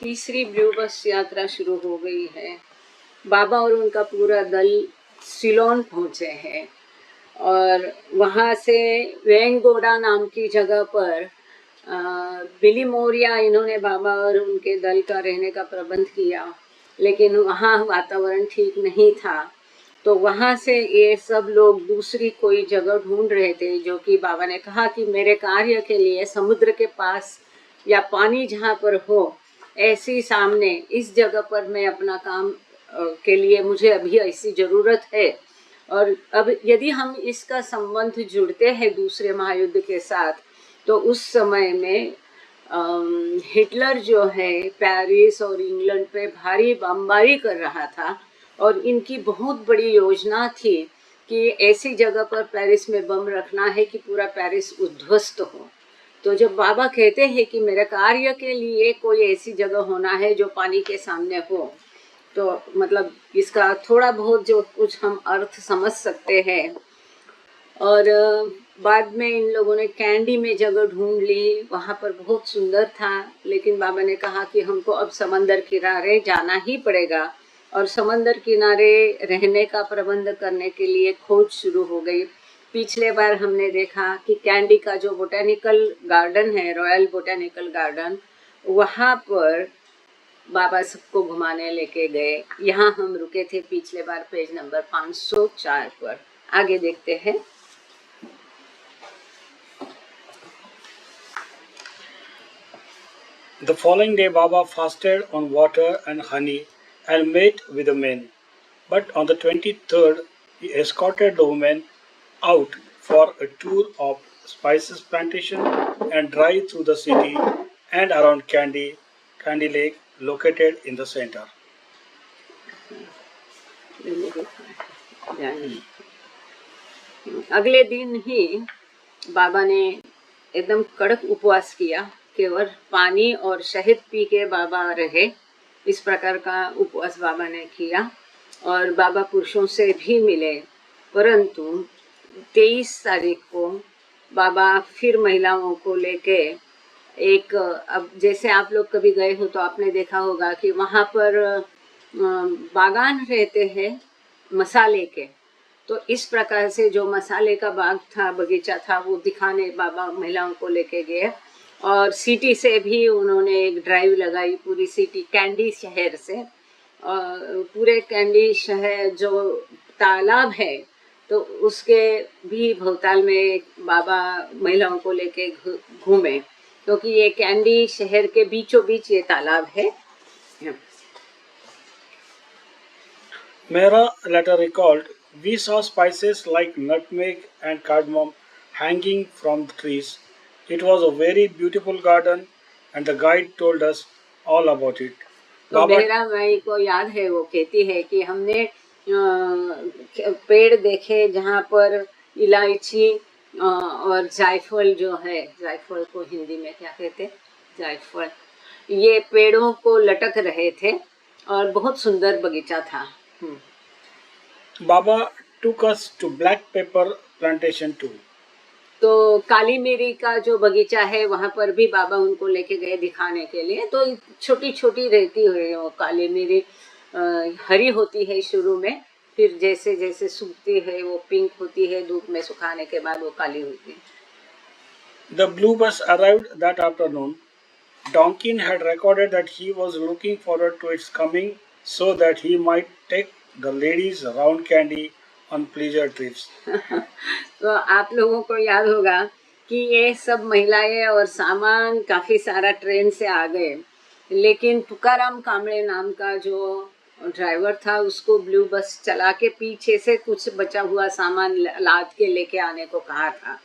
तीसरी ब्लू बस यात्रा शुरू हो गई है। बाबा और उनका पूरा दल सिलोन पहुंचे हैं और वहाँ से वेंगोडा नाम की जगह पर बिली मोरिया इन्होंने बाबा और उनके दल का रहने का प्रबंध किया, लेकिन वहाँ वातावरण ठीक नहीं था। तो वहाँ से ये सब लोग दूसरी कोई जगह ढूंढ रहे थे, जो कि बाबा ने कहा कि मेरे कार्य के लिए समुद्र के पास या पानी जहाँ पर हो ऐसी सामने इस जगह पर मैं अपना काम के लिए मुझे अभी ऐसी ज़रूरत है। और अब यदि हम इसका संबंध जुड़ते हैं दूसरे महायुद्ध के साथ, तो उस समय में हिटलर जो है पेरिस और इंग्लैंड पे भारी बमबारी कर रहा था और इनकी बहुत बड़ी योजना थी कि ऐसी जगह पर पेरिस में बम रखना है कि पूरा पेरिस उद्ध्वस्त हो। तो जब बाबा कहते हैं कि मेरे कार्य के लिए कोई ऐसी जगह होना है जो पानी के सामने हो, तो मतलब इसका थोड़ा बहुत जो कुछ हम अर्थ समझ सकते हैं। और बाद में इन लोगों ने कैंडी में जगह ढूंढ ली, वहाँ पर बहुत सुंदर था, लेकिन बाबा ने कहा कि हमको अब समंदर किनारे जाना ही पड़ेगा और समंदर किनारे रहने का प्रबंध करने के लिए खोज शुरू हो गई। पिछले बार हमने देखा कि कैंडी का जो बोटेनिकल गार्डन है, रॉयल बोटेनिकल गार्डन, वहाँ पर बाबा सबको घुमाने लेके गए। यहाँ हम रुके थे पिछले बार पेज नंबर 504 पर। आगे देखते हैं। The following day, Baba fasted on water and honey and met with the men. But on the 23rd, he escorted the women out for a tour of spices plantation and drive through the city and around Candy Lake, located in the center. अगले दिन ही बाबा ने एकदम कड़क उपवास किया, केवल पानी और शहद पी के बाबा रहे। इस प्रकार का उपवास बाबा ने किया और बाबा पुरुषों से भी मिले। परंतु 23 तारीख को बाबा फिर महिलाओं को लेके एक, अब जैसे आप लोग कभी गए हो तो आपने देखा होगा कि वहाँ पर बागान रहते हैं मसाले के। तो इस प्रकार से जो मसाले का बाग था, बगीचा था, वो दिखाने बाबा महिलाओं को लेके गए। और सिटी से भी उन्होंने एक ड्राइव लगाई, पूरी सिटी कैंडी शहर से, पूरे कैंडी शहर जो तालाब है तो उसके भी भवताल में बाबा महिलाओं को लेके घूमे, क्योंकि ये कैंडी शहर के बीचों बीच ये तालाब है। Mera later recalled, we saw spices like nutmeg and cardamom hanging from the trees. It was a very beautiful garden and the guide told us all about it. तो मेरा माई को याद है, वो कहती है कि हमने पेड़ देखे जहाँ पर इलायची और जायफल जो है, जायफल को हिंदी में क्या कहते हैं, जायफल, ये पेड़ों को लटक रहे थे और बहुत सुंदर बगीचा था। बाबा took us to black pepper plantation too. तो काली मिरी का जो बगीचा है वहाँ पर भी बाबा उनको लेके गए दिखाने के लिए। तो छोटी छोटी रहती है वो काली मिरी, हरी होती है शुरू में, फिर जैसे जैसे सूखती है वो पिंक होती है, धूप में सुखाने के बाद वो काली होती है। The blue bus arrived that afternoon. Donkin had recorded that he was looking forward to its coming so that he might take the ladies around Candy on pleasure trips. तो आप लोगों को याद होगा कि ये सब महिलाएं और सामान काफ़ी सारा ट्रेन से आ गए, लेकिन तुकाराम कांबळे नाम का जो ड्राइवर था उसको ब्लू बस चला के पीछे से कुछ बचा हुआ सामान लाद के लेके आने को कहा था।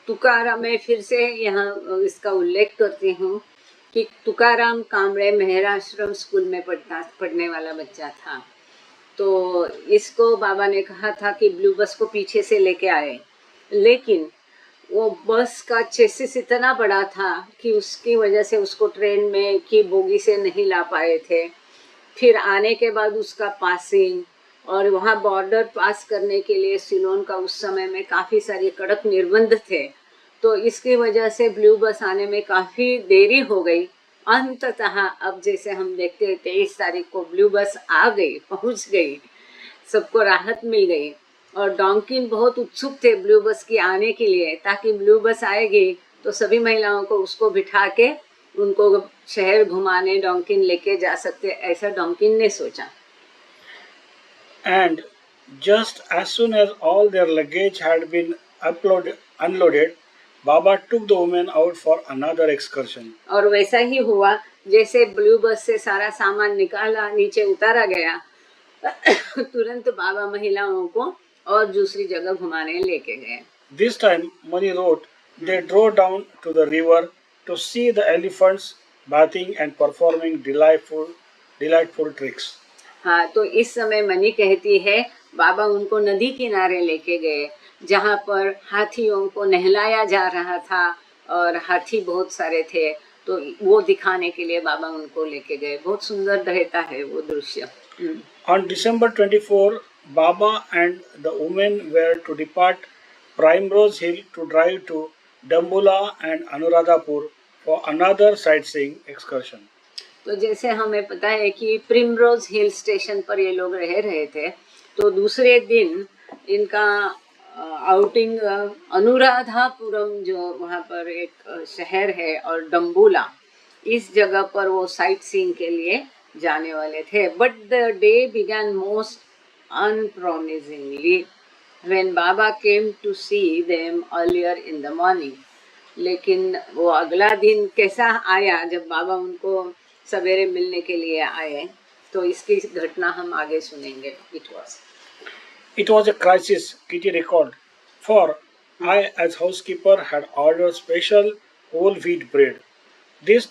तुकाराम, मैं फिर से यहाँ इसका उल्लेख करती हूँ कि तुकाराम कांबळे मेहराश्रम स्कूल में पढ़ने वाला बच्चा था। तो इसको बाबा ने कहा था कि ब्लू बस को पीछे से लेके आए, लेकिन वो बस का चेसिस इतना बड़ा था कि उसकी वजह से उसको ट्रेन में की बोगी से नहीं ला पाए थे। फिर आने के बाद उसका पासिंग और वहाँ बॉर्डर पास करने के लिए सिलोन का उस समय में काफ़ी सारे कड़क निर्बंध थे, तो इसकी वजह से ब्लू बस आने में काफ़ी देरी हो गई अंततः अब जैसे हम देखते हैं 23 तारीख को ब्लू बस आ गई, पहुंच गई, सबको राहत मिल गई। और डॉन्किन बहुत उत्सुक थे ब्लू बस की आने के लिए, ताकि ब्लू बस आएगी तो सभी महिलाओं को उसको बिठा के उनको शहर घुमाने डॉन्किन लेके जा सकते, ऐसा डॉन्किन ने सोचा। And just as soon as all their luggage had been unloaded, Baba took the women out for another excursion. और वैसा ही हुआ, जैसे ब्लू बस से सारा सामान निकाला, नीचे उतारा गया, तुरंत बाबा महिलाओं को और दूसरी जगह घुमाने लेके गए। This time, Mani wrote, they drove down to the river to see the elephants bathing and performing delightful tricks. हाँ, तो इस समय मनी कहती है बाबा उनको नदी किनारे लेके गए, जहाँ पर हाथियों को नहलाया जा रहा था और हाथी बहुत सारे थे, तो वो दिखाने के लिए बाबा उनको लेके गए। बहुत सुंदर रहता है वो दृश्य। On December 24, Baba and the women were to depart Primrose Hill to drive to Dambula and Anuradhapur for another sightseeing excursion. तो जैसे हमें पता है कि प्रिमरोज हिल स्टेशन पर ये लोग रह रहे थे, तो दूसरे दिन इनका आउटिंग अनुराधापुरम, जो वहाँ पर एक शहर है, और डम्बुला, इस जगह पर वो साइट सीइंग के लिए जाने वाले थे। But the day began most unpromisingly when Baba came to see them earlier in the morning. लेकिन वो अगला दिन कैसा आया जब बाबा उनको सवेरे मिलने के लिए आए, तो इसकी घटना हम आगे सुनेंगे। It was a crisis, Kitty recalled, for I, as housekeeper, had ordered special whole wheat bread. This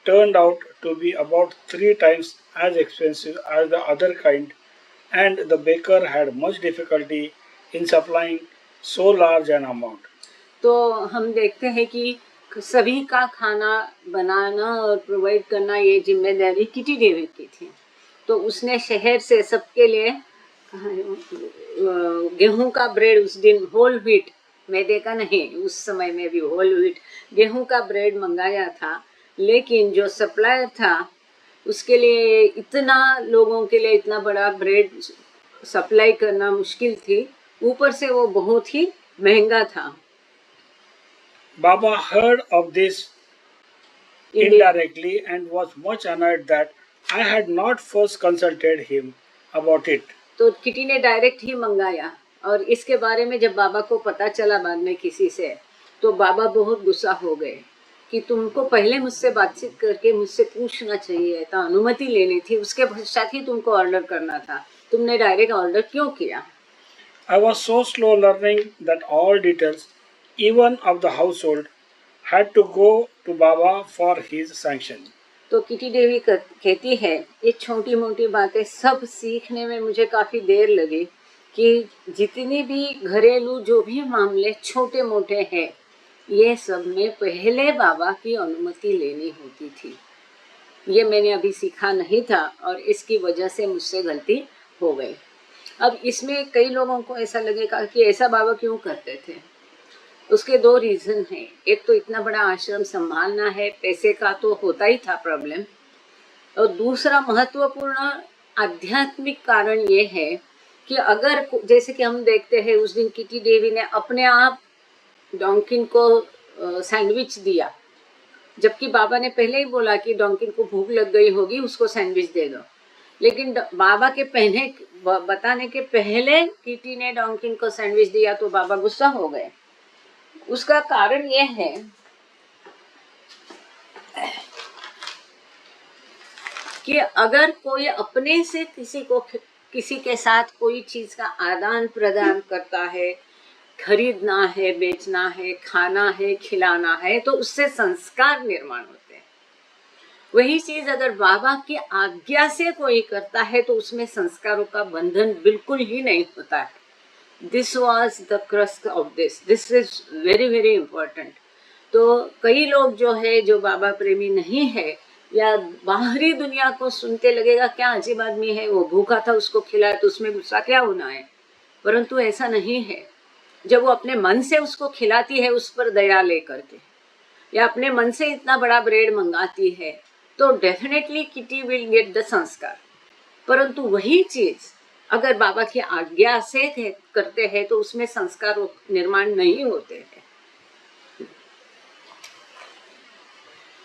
turned out to be about 3 times as expensive as the other kind, and the baker had much difficulty in supplying so large an amount. तो हम देखते हैं कि सभी का खाना बनाना और provide करना ये जिम्मेदारी किटी डेवी की थी। तो उसने शहर से सबके लिए गेहूं का ब्रेड, उस दिन होल व्हीट, मैदे का नहीं, उस समय में भी होल व्हीट गेहूं का ब्रेड मंगाया था। लेकिन जो सप्लायर था उसके लिए इतना, लोगों के लिए इतना बड़ा ब्रेड सप्लाई करना मुश्किल थी, ऊपर से वो बहुत ही महंगा था। Baba heard of this indirectly and was much annoyed that I had not first consulted him about it. तो किटी ने डायरेक्ट ही मंगाया, और इसके बारे में जब बाबा को पता चला बाद में किसी से, तो बाबा बहुत गुस्सा हो गए कि तुमको पहले मुझसे बातचीत करके मुझसे पूछना चाहिए था, अनुमति लेनी थी, उसके पश्चात ही तुमको ऑर्डर करना था, तुमने डायरेक्ट ऑर्डर क्यों किया? I was so slow learning that all details, even of the household, had to go to Baba for his sanction. तो किटी देवी कहती है, ये छोटी मोटी बातें सब सीखने में मुझे काफ़ी देर लगी, कि जितने भी घरेलू जो भी मामले छोटे मोटे हैं, ये सब में पहले बाबा की अनुमति लेनी होती थी। ये मैंने अभी सीखा नहीं था और इसकी वजह से मुझसे गलती हो गई। अब इसमें कई लोगों को ऐसा लगेगा कि ऐसा बाबा क्यों करते थे। उसके 2 रीज़न हैं। एक तो इतना बड़ा आश्रम संभालना है, पैसे का तो होता ही था प्रॉब्लम, और दूसरा महत्वपूर्ण आध्यात्मिक कारण ये है कि अगर, जैसे कि हम देखते हैं उस दिन किटी देवी ने अपने आप डॉन्किन को सैंडविच दिया, जबकि बाबा ने पहले ही बोला कि डॉन्किन को भूख लग गई होगी, उसको सैंडविच दे दो। लेकिन बाबा के बताने के पहले किटी ने डॉन्किन को सैंडविच दिया, तो बाबा गुस्सा हो गए। उसका कारण यह है कि अगर कोई अपने से किसी के साथ कोई चीज का आदान प्रदान करता है, खरीदना है, बेचना है, खाना है, खिलाना है, तो उससे संस्कार निर्माण होते हैं। वही चीज अगर बाबा की आज्ञा से कोई करता है तो उसमें संस्कारों का बंधन बिल्कुल ही नहीं होता है। This was the crux of this. This is very very important. तो कई लोग जो है, जो बाबा प्रेमी नहीं है, या बाहरी दुनिया को सुनते लगेगा क्या अजीब आदमी है, वो भूखा था उसको खिलाया तो उसमें गुस्सा क्या होना है। परंतु ऐसा नहीं है। जब वो अपने मन से उसको खिलाती है, उस पर दया लेकर के, या अपने मन से इतना बड़ा ब्रेड मंगाती है तो definitely kitty will get the संस्कार। परंतु वही चीज अगर बाबा की आज्ञा से करते हैं तो उसमें संस्कार निर्माण नहीं होते हैं।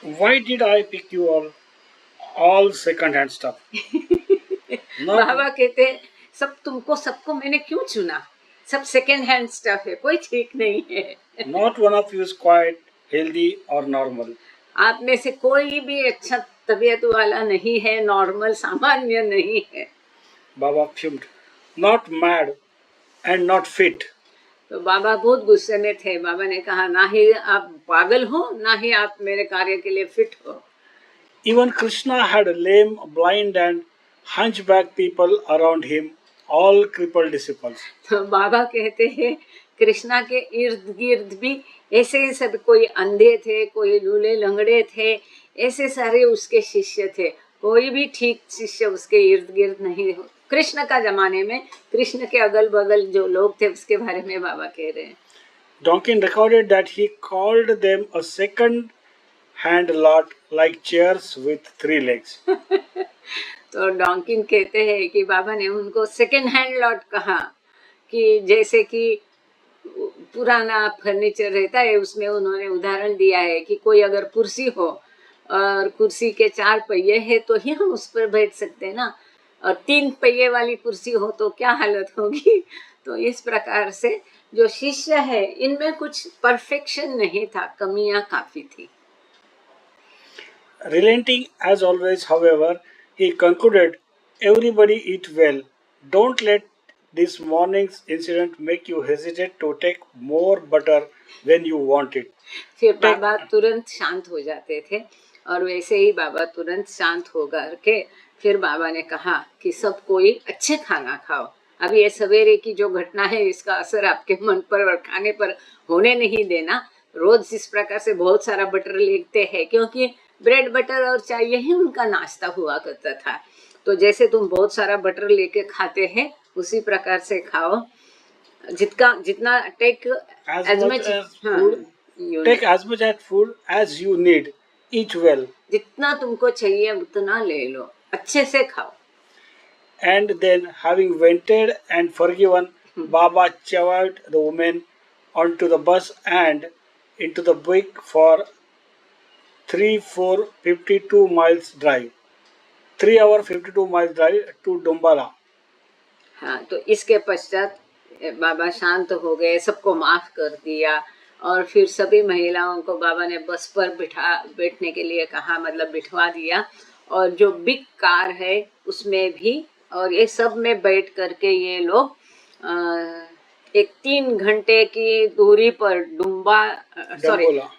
Why did I pick you all second hand stuff? बाबा कहते हैं सबको मैंने क्यों चुना, सब सेकेंड हैंड स्टफ है, कोई ठीक नहीं है। Not one of you is quite healthy or normal. आप में से कोई भी अच्छा तबीयत वाला नहीं है, नॉर्मल सामान्य नहीं है। Baba fumed. Not mad and not fit. तो बाबा बहुत गुस्से में थे। बाबा ने कहा ना ही आप पागल हो ना ही आप मेरे कार्य के लिए फिट हो। Even Krishna had lame, blind and hunchback people around him, all crippled disciples. तो बाबा कहते हैं कृष्णा के इर्द गिर्द भी ऐसे ही सब, कोई अंधे थे, कोई लूले लंगड़े थे, ऐसे सारे उसके शिष्य थे, कोई भी ठीक शिष्य उसके इर्द गिर्द नहीं हो। कृष्ण का जमाने में कृष्ण के अगल बगल जो लोग थे उसके बारे में बाबा कह रहे हैं। Donkin recorded that he called them a second hand lot like chairs with 3 legs. तो डॉन्किन कहते हैं कि बाबा ने उनको सेकेंड हैंड लॉट कहा, कि जैसे कि पुराना फर्नीचर रहता है उसमें उन्होंने उदाहरण दिया है कि कोई अगर कुर्सी हो और कुर्सी के 4 पहिए हैं तो ही हम उस पर बैठ सकते हैं ना, और 3 पहिए वाली कुर्सी हो तो क्या हालत होगी। तो इस प्रकार से जो शिष्य है इनमें कुछ परफेक्शन नहीं था, कमियां काफी थी। Relenting as always, however, he concluded, everybody eat well. Don't let this morning's incident make you hesitate to take more butter when you want it. फिर बाबा तुरंत शांत हो जाते थे, और वैसे ही बाबा तुरंत शांत हो करके फिर बाबा ने कहा कि सब कोई अच्छे खाना खाओ। अब ये सवेरे की जो घटना है इसका असर आपके मन पर और खाने पर होने नहीं देना। रोज इस प्रकार से बहुत सारा बटर लेते हैं, क्योंकि ब्रेड बटर और चाय यही उनका नाश्ता हुआ करता था। तो जैसे तुम बहुत सारा बटर लेके खाते हैं उसी प्रकार से खाओ, जितना take as much as food, take as much as food as you need. Eat well. जितना तुमको चाहिए उतना ले लो, अच्छे से खाओ। And then, having vented and forgiven, Baba chawed the woman onto the bus and into the big for 3 4 52 miles drive. 3 hour 52 miles drive to Dombala. हाँ, तो इसके पश्चात बाबा शांत हो गए, सबको माफ कर दिया, और फिर सभी महिलाओं को बाबा ने बस पर बैठने के लिए कहा, मतलब बिठवा दिया, और जो बिग कार है उसमें भी, और ये सब में बैठ करके ये लोग एक 3 घंटे की दूरी पर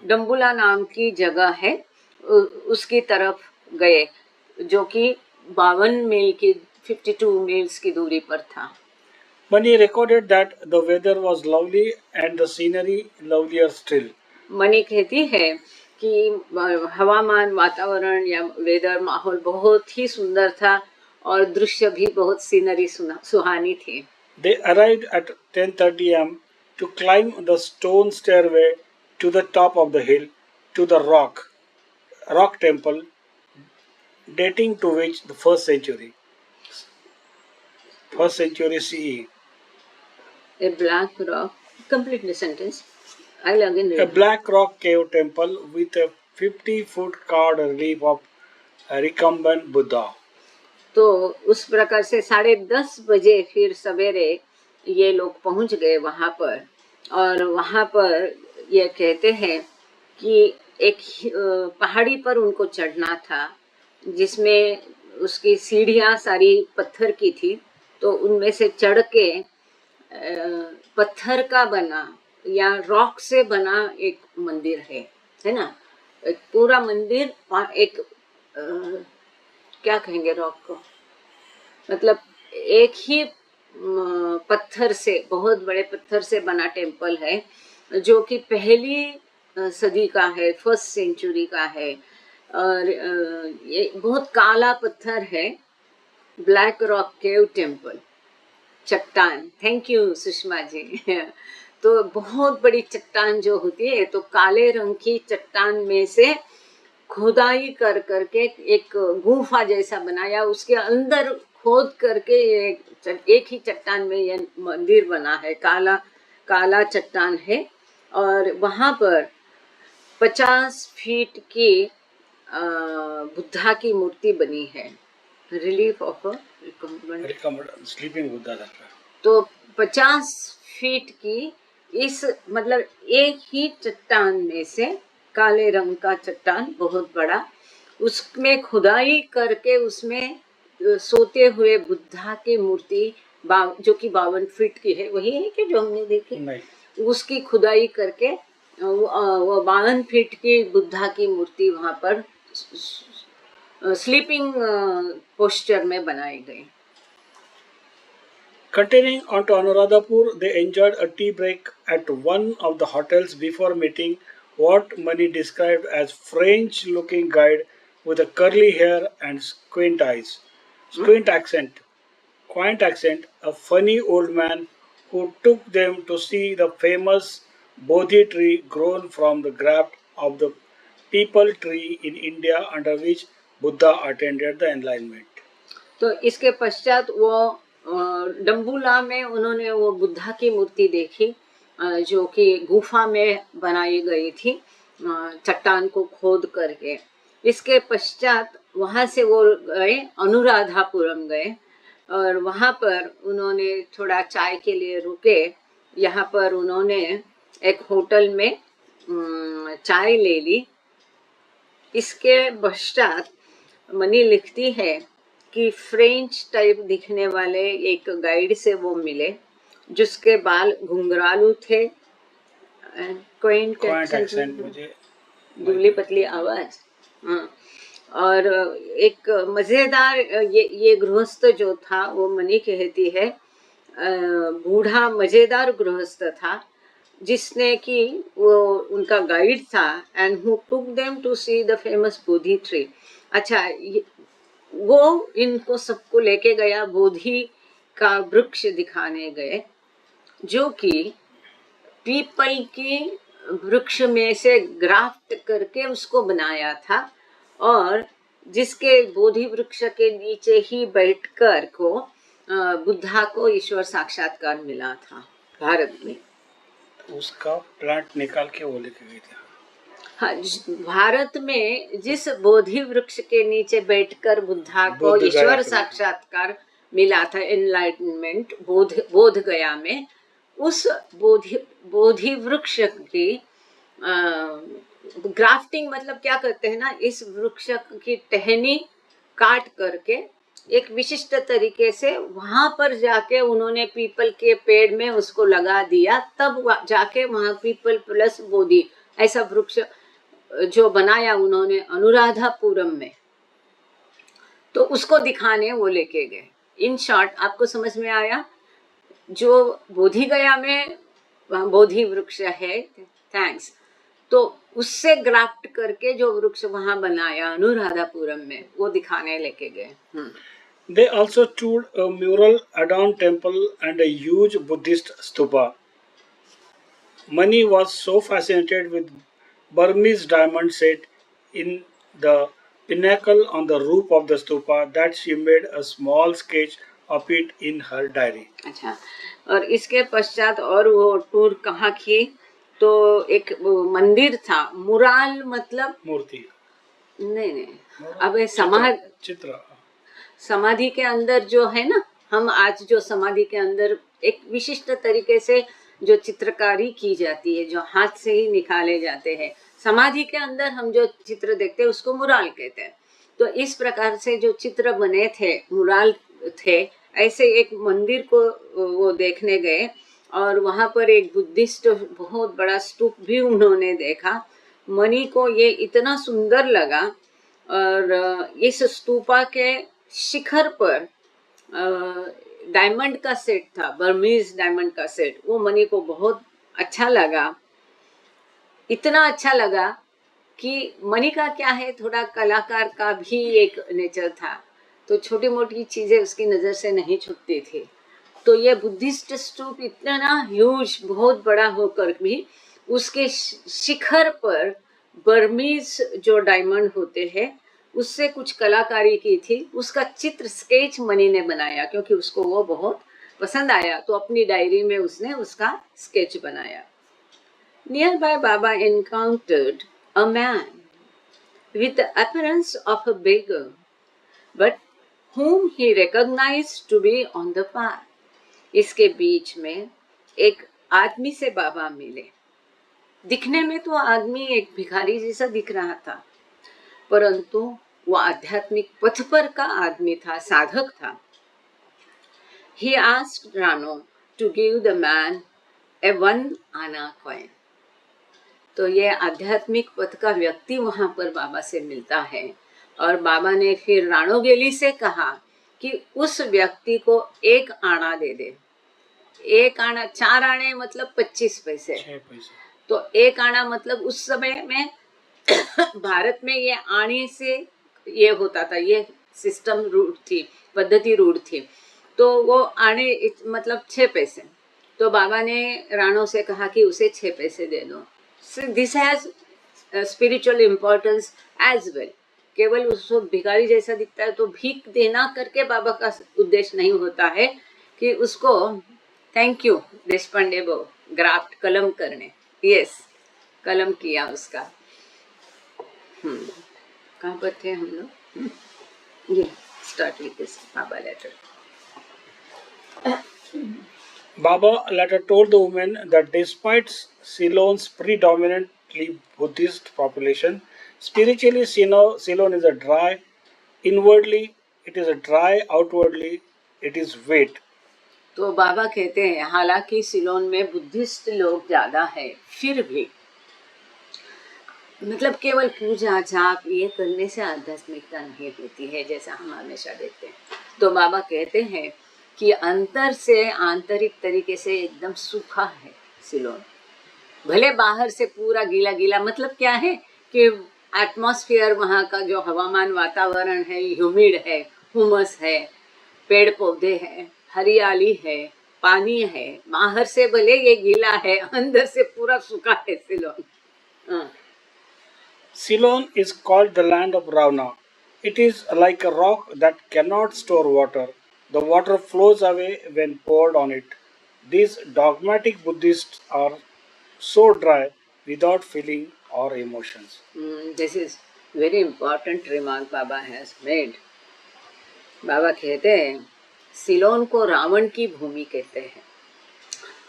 डम्बुला नाम की जगह है उसकी तरफ गए, जो कि 52 मील की 52 मील्स की दूरी पर था। Mani recorded that the weather was lovely and the scenery lovelier still. Money कहती है कि हवामान, वातावरण या वेदर, माहौल बहुत ही सुंदर था और दृश्य भी बहुत सीनरी सुहानी थी। They arrived at 10:30 am to climb the stone stairway to the top of the hill to the rock temple dating to which the first century CE. A black rock, complete the sentence. I'll again read. A black rock cave temple with a 50-foot carved relief of a recumbent Buddha. तो उस प्रकार से 10:30 बजे फिर सवेरे ये लोग पहुंच गए वहां पर, और वहां पर ये कहते हैं कि एक पहाड़ी पर उनको चढ़ना था जिसमें उसकी सीढ़ियां सारी पत्थर की थी, तो उनमें से चढ़ के पत्थर का बना या रॉक से बना एक मंदिर है ना, एक पूरा मंदिर, एक क्या कहेंगे रॉक को, मतलब एक ही पत्थर से, बहुत बड़े पत्थर से बना टेम्पल है, जो कि पहली सदी का है, फर्स्ट सेंचुरी का है, और ये बहुत काला पत्थर है, ब्लैक रॉक केव टेम्पल, चट्टान। Thank you Sushma ji. तो बहुत बड़ी चट्टान जो होती है, तो काले रंग की चट्टान में से खुदाई कर करके एक गुफा जैसा बनाया, उसके अंदर खोद करके एक ही चट्टान में ये मंदिर बना है, काला काला चट्टान है। और वहाँ पर 50 फीट की बुद्धा की मूर्ति बनी है, रिलीफ ऑफ स्लीपिंग बुद्धा था। तो 50 फीट की इस मतलब एक ही चट्टान में से, काले रंग का चट्टान बहुत बड़ा, उसमें खुदाई करके उसमें सोते हुए बुद्धा की मूर्ति जो कि 52 फीट की है, वही है कि जो हमने देखी? नहीं, उसकी खुदाई करके वो 52 फीट की बुद्धा की मूर्ति वहां पर स्लीपिंग पोस्चर में बनाई गई। Continuing on to Anuradhapur, they enjoyed a tea break at one of the hotels before meeting what Mani described as French-looking guide with a curly hair and quaint accent, a funny old man who took them to see the famous Bodhi tree grown from the graft of the people tree in India under which Buddha attended the enlightenment. तो इसके पश्चात वो डम्बुला में उन्होंने वो बुद्धा की मूर्ति देखी, जो कि गुफा में बनाई गई थी, चट्टान को खोद करके। इसके पश्चात वहाँ से वो गए, अनुराधापुरम गए, और वहाँ पर उन्होंने थोड़ा चाय के लिए रुके। यहाँ पर उन्होंने एक होटल में चाय ले ली। इसके पश्चात मनी लिखती है कि फ्रेंच टाइप दिखने वाले एक गाइड से वो मिले, जिसके बाल घुंघरालू थे, क्वाइंट एक्सेंट, मुझे दुबली पतली आवाज। और एक मजेदार, ये गृहस्थ जो था वो मनी कहती है बूढ़ा मजेदार गृहस्थ था, जिसने कि वो उनका गाइड था, and who took them to see the famous Bodhi tree. अच्छा, वो इनको सबको लेके गया, बोधि का वृक्ष दिखाने गए, जो कि पीपल की वृक्ष में से ग्राफ्ट करके उसको बनाया था, और जिसके बोधि वृक्ष के नीचे ही बैठकर को बुद्धा को ईश्वर साक्षात्कार मिला था भारत में। उसका प्लांट निकाल के वो लेके गए थे। हाँ, भारत में जिस बोधि वृक्ष के नीचे बैठकर बुद्धा को ईश्वर साक्षात्कार मिला था, एनलाइटनमेंट, बोध गया में, उस बोधि वृक्ष की ग्राफ्टिंग मतलब क्या करते हैं ना, इस वृक्ष की टहनी काट करके एक विशिष्ट तरीके से वहां पर जाके उन्होंने पीपल के पेड़ में उसको लगा दिया, तब जाके वहां पीपल प्लस बोधि ऐसा वृक्ष जो बनाया उन्होंने अनुराधापुरम में, तो उसको दिखाने वो लेके गए। इन शॉर्ट आपको समझ में आया? जो बोधि गया में बोधि वृक्ष है, थैंक्स, तो उससे ग्राफ्ट करके जो वृक्ष वहां बनाया अनुराधापुरम में, वो दिखाने लेके गए। They also toured a mural adorned temple and a huge Buddhist stupa. Mani was so fascinated with Burmese diamond set in the pinnacle on the roof of the stupa that she made a small sketch of it in her diary. अच्छा, और इसके पश्चात और वो tour कहाँ की, तो एक मंदिर था, मुराल मतलब मूर्ति नहीं, अब चित्र समाधि के अंदर जो है ना, हम आज जो समाधि के अंदर एक विशिष्ट तरीके से जो चित्रकारी की जाती है, जो हाथ से ही निकाले जाते हैं, समाधि के अंदर हम जो चित्र देखते हैं उसको मुराल कहते हैं। तो इस प्रकार से जो चित्र बने थे, मुराल थे, ऐसे एक मंदिर को वो देखने गए, और वहां पर एक बुद्धिस्ट बहुत बड़ा स्तूप भी उन्होंने देखा। मनी को ये इतना सुंदर लगा, और इस स्तूपा के शिखर पर डायमंड का सेट था, बर्मीज डायमंड का सेट, वो मनी को बहुत अच्छा लगा। इतना अच्छा लगा कि मनी का क्या है, थोड़ा कलाकार का भी एक नेचर था, तो छोटी मोटी चीजें उसकी नजर से नहीं छूटती थी। तो ये बुद्धिस्ट स्तूप इतना ह्यूज, बहुत बड़ा होकर भी उसके शिखर पर बर्मीज जो डायमंड होते हैं उससे कुछ कलाकारी की थी। उसका चित्र स्केच मनी ने बनाया क्योंकि उसको वो बहुत पसंद आया, तो अपनी डायरी में उसने उसका स्केच बनाया। Near by Baba encountered a man with the appearance of a beggar, but whom he recognized to be on the path. इसके बीच में एक आदमी से बाबा मिले। दिखने में तो आदमी एक भिखारी जैसा दिख रहा था, परंतु वो आध्यात्मिक पथ पर का आदमी था, साधक था। He asked Rano to give the man a 1 आना coin. तो ये आध्यात्मिक पथ का व्यक्ति वहां पर बाबा से मिलता है और बाबा ने फिर राणोगेली से कहा कि उस व्यक्ति को 1 आना दे दे। 1 आना, 4 आने मतलब 25 पैसे, तो 1 आना मतलब उस समय में भारत में ये आने से ये होता था, ये सिस्टम रूढ़ थी, पद्धति रूढ़ थी, तो वो आने मतलब 6 पैसे। तो बाबा ने राणो से कहा कि उसे 6 पैसे दे दो। This has spiritual importance as well. केवल उसको भिखारी जैसा दिखता है तो भीख देना करके बाबा का उद्देश्य नहीं होता है कि उसको थैंक यू देशपांडे वो ग्राफ्ट कलम करने, यस कलम किया उसका। कहाँ पर थे हम लोग? ये start with this Baba later. Baba later told the woman that despite Ceylon's predominantly Buddhist population, spiritually Ceylon is a dry, inwardly it is a dry, outwardly it is wet. तो बाबा कहते हैं हालांकि सिलोन में बुद्धिस्ट लोग ज्यादा है, फिर भी मतलब केवल पूजा जाप ये करने से आध्यात्मिकता नहीं होती है जैसा हम हमेशा देखते हैं। तो बाबा कहते हैं कि अंतर से आंतरिक तरीके से एकदम सूखा है सिलोन। भले बाहर से पूरा गीला गीला, मतलब क्या है कि एटमॉस्फेयर वहाँ का जो हवामान वातावरण है ह्यूमिड है, हुमस है, पेड़ पौधे हैं, हरियाली है, पानी है। बाहर से भले ये गीला है, अंदर से पूरा सूखा है Ceylon. Ceylon is called the land of Ravana. It is like a rock that cannot store water. The water flows away when poured on it. These dogmatic Buddhists are so dry without feeling or emotions. This is very important remark Baba has made. बाबा कहते हैं सिलोन को रावण की भूमि कहते हैं।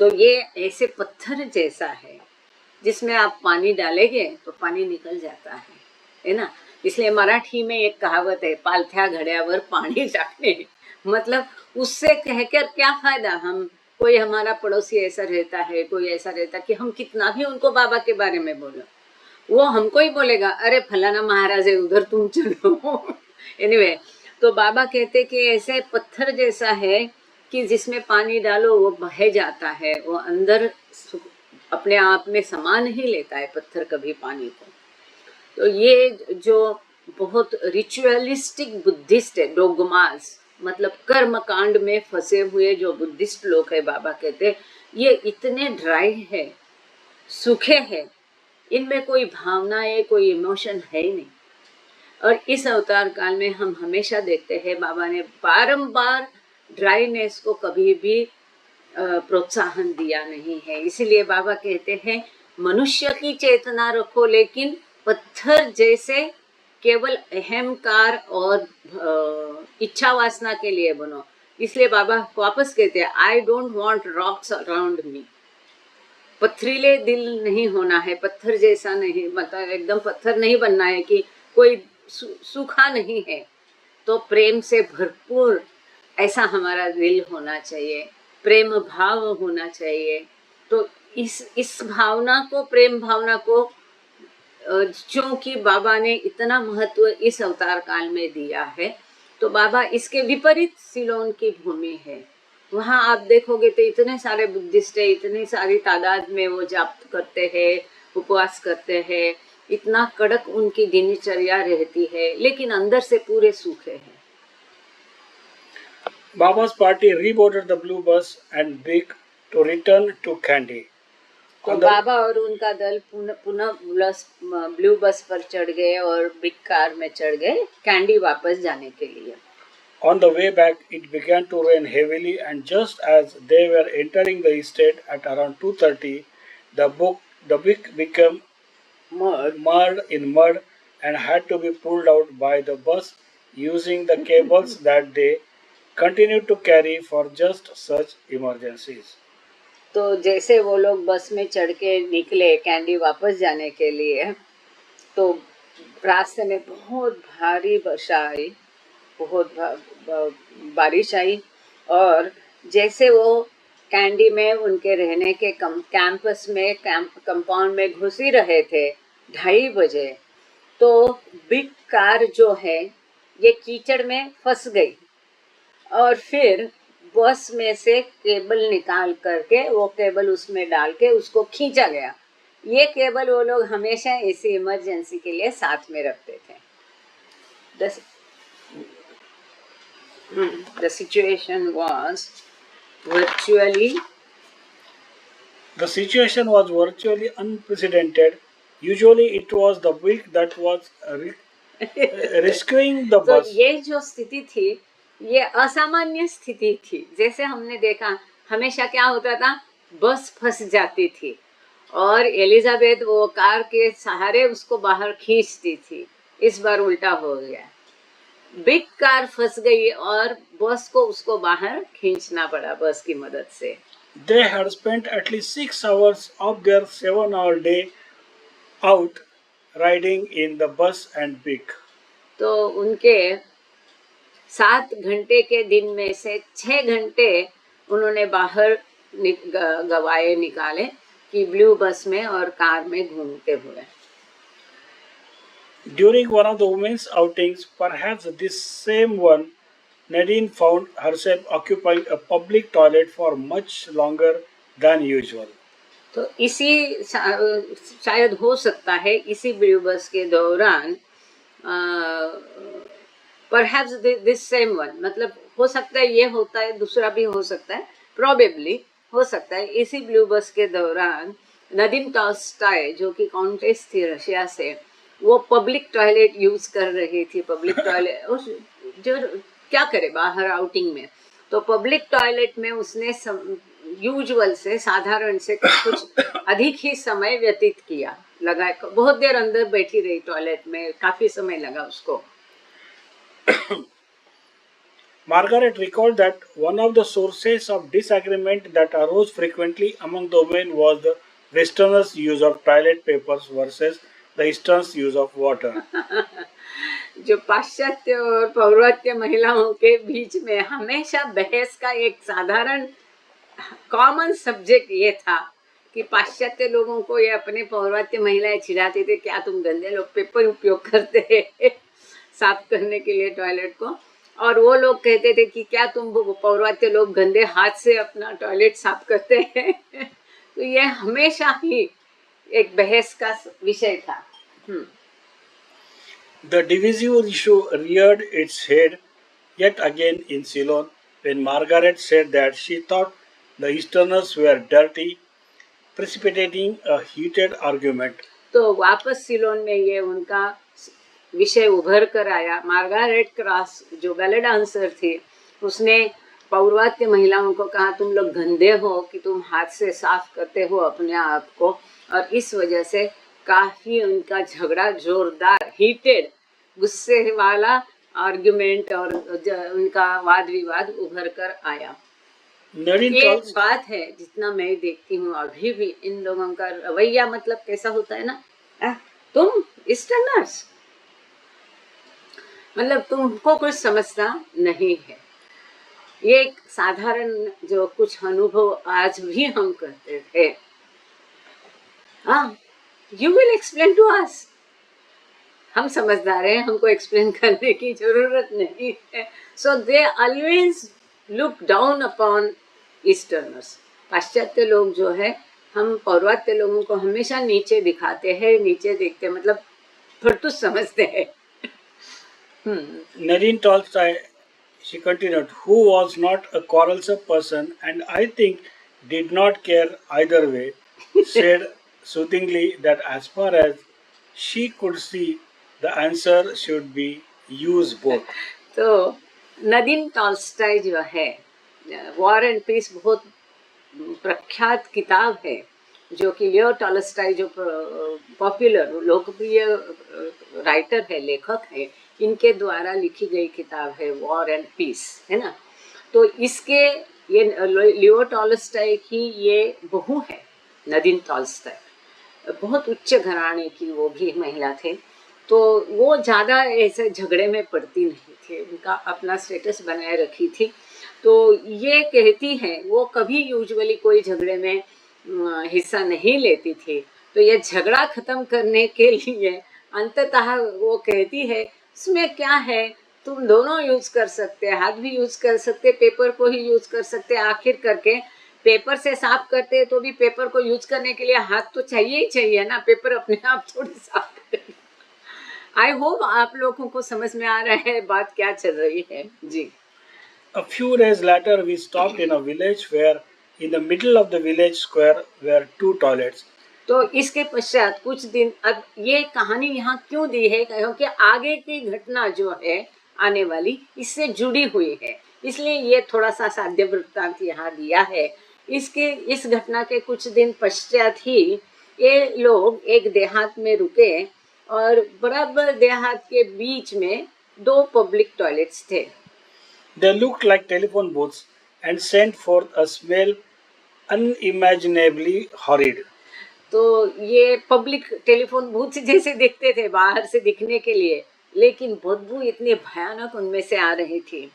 तो ये ऐसे पत्थर जैसा है जिसमें आप पानी डालेंगे तो पानी निकल जाता है ना। इसलिए मराठी में एक कहावत है, पालथ्या घड्यावर पानी टाकने, मतलब उससे कहकर क्या फायदा। हम कोई हमारा पड़ोसी ऐसा रहता है, कोई ऐसा रहता कि हम कितना भी उनको बाबा के बारे में बोलो, वो हमको ही बोलेगा अरे फलाना महाराज है उधर तुम चलो। एनीवे, तो बाबा कहते कि ऐसे पत्थर जैसा है कि जिसमें पानी डालो वो बह जाता है, वो अंदर अपने आप में समा नहीं लेता है पत्थर कभी पानी को। तो ये जो बहुत रिचुअलिस्टिक बुद्धिस्ट है, डोगमास मतलब कर्म कांड में फंसे हुए जो बुद्धिस्ट लोग है, बाबा कहते ये इतने ड्राई है, सूखे है, इनमें कोई भावना है, कोई इमोशन है ही नहीं। और इस अवतार काल में हम हमेशा देखते हैं बाबा ने बारंबार ड्राइनेस को कभी भी प्रोत्साहन दिया नहीं है। इसीलिए बाबा कहते हैं मनुष्य की चेतना रखो लेकिन पत्थर जैसे केवल अहंकार और इच्छा वासना के लिए बनो। इसलिए बाबा वापस कहते हैं I don't want rocks around me. पथरीले दिल नहीं होना है, पत्थर जैसा नहीं, मतलब एकदम पत्थर नहीं बनना है कि कोई सूखा नहीं है। तो प्रेम से भरपूर ऐसा हमारा दिल होना चाहिए, प्रेम भाव होना चाहिए। तो इस भावना को, प्रेम भावना को क्योंकि बाबा ने इतना महत्व इस अवतार काल में दिया है, तो बाबा इसके विपरीत सिलोन की भूमि है। वहाँ आप देखोगे तो इतने सारे बुद्धिस्ट है, इतनी सारी तादाद में वो जाप करते हैं, उपवास करते हैं, इतना कड़क उनकी दिनचर्या रहती है, लेकिन अंदर से पूरे सूखे हैं। Baba's party reboarded the blue bus and Big to return to Kandy. तो On the, बाबा और उनका दल पुनः ब्लू बस पर चढ़ गए और बिग कार में चढ़ गए कैंडी वापस जाने के लिए। on the way back, it began to rain heavily, and just as they were entering the estate at around 2:30, the big became marred in mud and had to be pulled out by the bus using the cables that they continued to carry for just such emergencies. तो जैसे वो लोग बस में चढ़ के निकले candy वापस जाने के लिए, तो रास्ते में बहुत भारी वर्षा आई, बहुत बारिश आई, और जैसे वो कैंडी में उनके रहने के कैंपस में कंपाउंड में घुस ही रहे थे 2:30 बजे, तो बिग कार जो है ये कीचड़ में फंस गई और फिर बस में से केबल निकाल करके वो केबल उसमें डाल के उसको खींचा गया। ये केबल वो लोग हमेशा ऐसी इमरजेंसी के लिए साथ में रखते थे। The situation was virtually unprecedented. Usually, it was the week that was rescuing the तो bus. ये जो स्थिति थी ये असामान्य स्थिति थी। जैसे हमने देखा हमेशा क्या होता था, बस फंस जाती थी और एलिजाबेथ वो कार के सहारे उसको बाहर खींचती थी। इस बार उल्टा हो गया, बिग कार फंस गई और बस को उसको बाहर खींचना पड़ा बस की मदद से। They had spent at least 6 hours of their 7-hour day out riding in the bus and Big. तो उनके 7 घंटे के दिन में से 6 घंटे उन्होंने बाहर गवाए निकाले कि ब्लू बस में और कार में घूमते हुए। During one of the women's outings, perhaps this same one, Nadine found herself occupying a public toilet for much longer than usual. तो इसी शायद हो सकता है इसी ब्लू बस के दौरान परहैप्स दिस सेम वन, मतलब हो सकता है ये होता है, दूसरा भी हो सकता है, प्रोबेबली हो सकता है इसी ब्लू बस के दौरान नदीम टॉल्स्टॉय जो कि काउंटेस थी रशिया से, वो पब्लिक टॉयलेट यूज कर रही थी। पब्लिक टॉयलेट जो क्या करे बाहर आउटिंग में, तो पब्लिक टॉयलेट में उसने यूजुअल से साधारण से कुछ अधिक ही समय व्यतीत किया, लगा बहुत देर अंदर बैठी रही टॉयलेट में, काफी समय लगा उसको। Margaret recalled that one of the sources of disagreement that arose frequently among the women was the Westerners' use of toilet papers versus the Eastern's use of water. जो पाश्चात्य और पौर्वात्य महिलाओं के बीच में हमेशा बहस का एक साधारण कॉमन सब्जेक्ट ये था कि पाश्चात्य लोगों को ये अपने पौर्वात्य महिलाएं चिढ़ाती थे, क्या तुम गंदे लोग पेपर उपयोग करते हैं साफ करने के लिए टॉयलेट को, और वो लोग कहते थे कि क्या तुम पौर्वात्य लोग गंदे हाथ से अपना टॉयलेट साफ करते हैं तो ये हमेशा ही एक बहस का विषय था। The divisive issue reared its head yet again in Ceylon when Margaret said that she thought the Easterners were dirty, precipitating a heated argument. तो वापस सिलोन में ये उनका विषय उभर कर आया। मार्गारेट क्रॉस जो बैले डांसर थी उसने पौर्वात्य महिलाओं को कहा तुम लोग गंदे हो कि तुम हाथ से साफ करते हो अपने आप को, और इस वजह से काफी उनका झगड़ा जोरदार हीटेड गुस्से वाला आर्गुमेंट और उनका वाद विवाद उभर कर आया। ये बात है जितना मैं देखती हूँ अभी भी इन लोगों का रवैया, मतलब कैसा होता है ना, तुम ईस्टर्नर्स, मतलब तुमको कुछ समझता नहीं है। ये एक साधारण जो कुछ अनुभव आज भी हम करते थे, हाँ, you will explain to us, हम समझदार हैं, हमको एक्सप्लेन करने की जरूरत नहीं है। So they always look down upon Easterners. पाश्चात्य लोग जो है हम पौर्वात्य लोगों को हमेशा नीचे दिखाते हैं, नीचे देखते, मतलब फटूस समझते हैं। Nadine Tolstoy she continued, who was not a quarrelsome person and I think did not care either way, said soothingly that as far as she could see, the answer should be use both. तो Nadeem Tolstoy जो है, war and piece बहुत प्रख्यात किताब है, जो कि लियो Tolstoy जो पॉपुलर लोकप्रिय राइटर है, लेखक है, इनके द्वारा लिखी गई किताब है वॉर एंड पीस, है ना। तो इसके ये लियो टॉल्स्टाय की ये बहू है नदीम टॉल्स्टाय, बहुत उच्च घराने की वो भी महिला थे। तो वो ज़्यादा ऐसे झगड़े में पड़ती नहीं थी, उनका अपना स्टेटस बनाए रखी थी। तो ये कहती है वो कभी यूजुअली कोई झगड़े में हिस्सा नहीं लेती थी। तो ये झगड़ा ख़त्म करने के लिए अंततः वो कहती है इसमें क्या है, तुम दोनों यूज़ कर सकते, हाथ भी यूज़ कर सकते, पेपर को ही यूज़ कर सकते। आखिर करके पेपर से साफ करते तो भी पेपर को यूज़ करने के लिए हाथ तो चाहिए ही चाहिए ना, पेपर अपने आप थोड़ी साफ करेगा। आई होप आप लोगों को समझ में आ रहा है बात क्या चल रही है जी। A few days later, we stopped in a village where, in the middle of the village square, were two toilets. तो इसके पश्चात कुछ दिन, अब ये कहानी यहाँ क्यों दी है, क्योंकि आगे की घटना जो है आने वाली इससे जुड़ी हुई है, इसलिए ये थोड़ा सा साध्य वृत्तांत यहाँ दिया है। इस घटना के कुछ दिन पश्चात ही ये लोग एक देहात में रुके और बराबर देहात के बीच में दो पब्लिक टॉयलेट्स थे। They looked like telephone booths and sent forth a smell unimaginably horrid. तो ये पब्लिक टेलीफोन बूथ जैसे दिखते थे बाहर से दिखने के लिए, लेकिन बदबू इतनी भयानक उनमें से आ रही थी।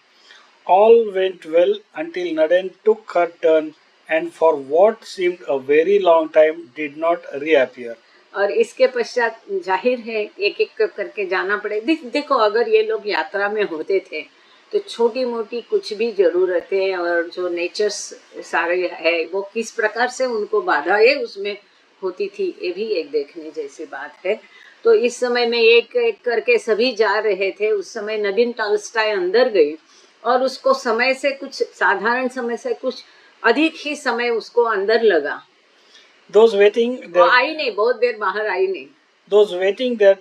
All went well until Naden took her turn and for what seemed a very long time did not reappear. और इसके पश्चात जाहिर है एक एक करके जाना पड़े। देखो अगर ये लोग यात्रा में होते थे तो छोटी मोटी कुछ भी ज़रूरतें और जो नेचर्स सारे है वो किस प्रकार से उनको बाधा है उसमें होती थी, ये भी एक देखने जैसी बात है। तो इस समय में एक एक करके सभी जा रहे थे। उस समय नदीम टॉल्स्टाय अंदर गई और उसको समय से कुछ साधारण समय से कुछ अधिक ही समय उसको अंदर लगा। Those waiting वो आई नहीं, बहुत देर बाहर आई नहीं। those waiting their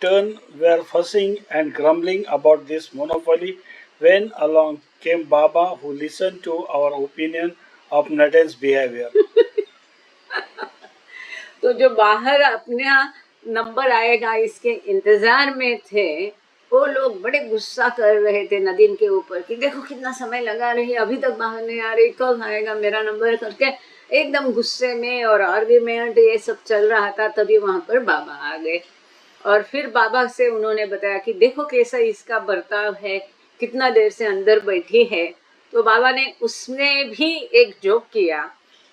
turn were fussing and grumbling about this monopoly when along came Baba, who listened to our opinion of Naden's behavior. तो जो बाहर अपना नंबर आएगा इसके इंतजार में थे, वो लोग बड़े गुस्सा कर रहे थे नदीम के ऊपर कि देखो कितना समय लगा रही है, अभी तक बाहर नहीं आ रही, कब आएगा मेरा नंबर करके एकदम गुस्से में और आर्ग्यूमेंट ये सब चल रहा था। तभी वहाँ पर बाबा आ गए और फिर बाबा से उन्होंने बताया कि देखो कैसा इसका बर्ताव है, कितना देर से अंदर बैठी है। तो बाबा ने उसने भी एक जोक किया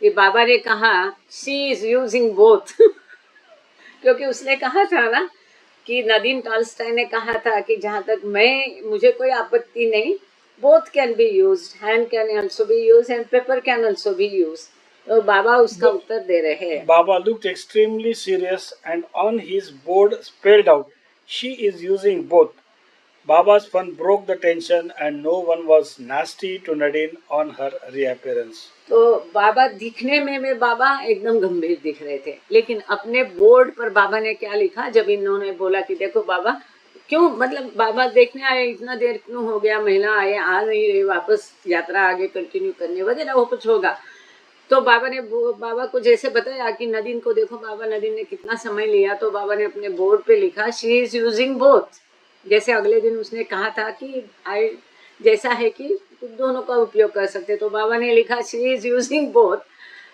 कि बाबा ने कहा शी इज यूजिंग बोथ क्योंकि उसने कहा था ना कि नदीम टॉल्स्टाय ने कहा था कि जहाँ तक मुझे कोई आपत्ति नहीं, both can be used, hand can also be used and paper can also be used. तो बाबा उसका उत्तर दे रहे हैं। Baba looked extremely serious and on his board spelled out, she is using both. Baba's fun broke the tension and no one was nasty to Nadine on her reappearance. तो बाबा दिखने में बाबा एकदम गंभीर दिख रहे थे, लेकिन अपने बोर्ड पर बाबा ने क्या लिखा जब इन्होंने बोला कि देखो बाबा क्यों, मतलब बाबा देखने आए, इतना देर क्यों हो गया, महिला आए आ नहीं रही, वापस यात्रा आगे कंटिन्यू करने वगैरह वो कुछ होगा। तो बाबा ने बाबा को जैसे बताया कि नदीम को देखो बाबा, नदीम ने कितना समय लिया, तो बाबा ने अपने बोर्ड पे लिखा शी इज यूजिंग बोथ। जैसे अगले दिन उसने कहा था कि आई जैसा है कि दोनों का उपयोग कर सकते, तो बाबा ने लिखा शी इज यूजिंग बोथ।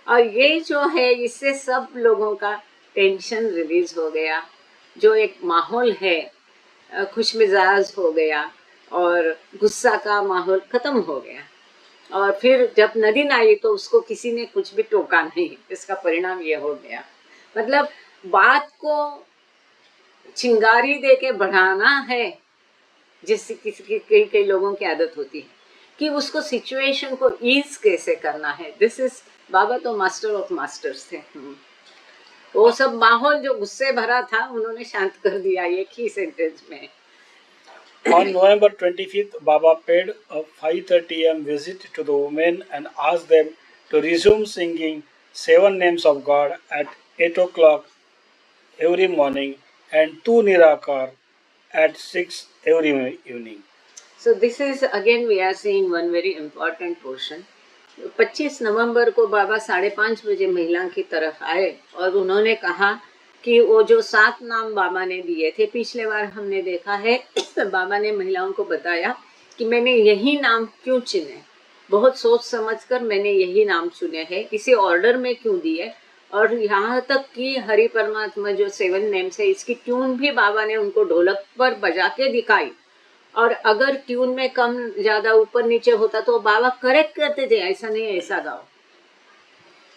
और ये जो है इससे सब लोगों का टेंशन रिलीज हो गया, जो एक माहौल है खुश मिजाज हो गया और गुस्सा का माहौल ख़त्म हो गया। और फिर जब नदीम आई तो उसको किसी ने कुछ भी टोका नहीं, इसका परिणाम ये हो गया। मतलब बात को चिंगारी दे के बढ़ाना है, जिससे किसी कई लोगों की आदत होती है कि उसको सिचुएशन को ईज कैसे करना है। दिस इज बाबा तो मास्टर ऑफ मास्टर्स थे। वो सब माहौल जो गुस्से भरा था उन्होंने शांत कर दिया एक ही सेंटेंस में। On November 25th, Baba paid a 5:30 am visit to the women and asked them to resume singing seven names of God at 8 o'clock every morning and two Nirakar at 6 every evening. So this is again we are seeing one very important portion. 25 नवंबर को बाबा 5:30 बजे महिला की तरफ आए और उन्होंने कहा कि वो जो 7 नाम बाबा ने दिए थे, पिछले बार हमने देखा है बाबा ने महिलाओं को बताया कि मैंने यही नाम क्यों चुने, बहुत सोच समझकर मैंने यही नाम चुने हैं, इसी ऑर्डर में क्यों दिए, और यहाँ तक कि हरि परमात्मा जो 7 नेम्स है इसकी ट्यून भी बाबा ने उनको ढोलक पर बजा के दिखाई, और अगर ट्यून में कम ज्यादा ऊपर नीचे होता तो बाबा करेक्ट करते थे, ऐसा नहीं ऐसा गाओ।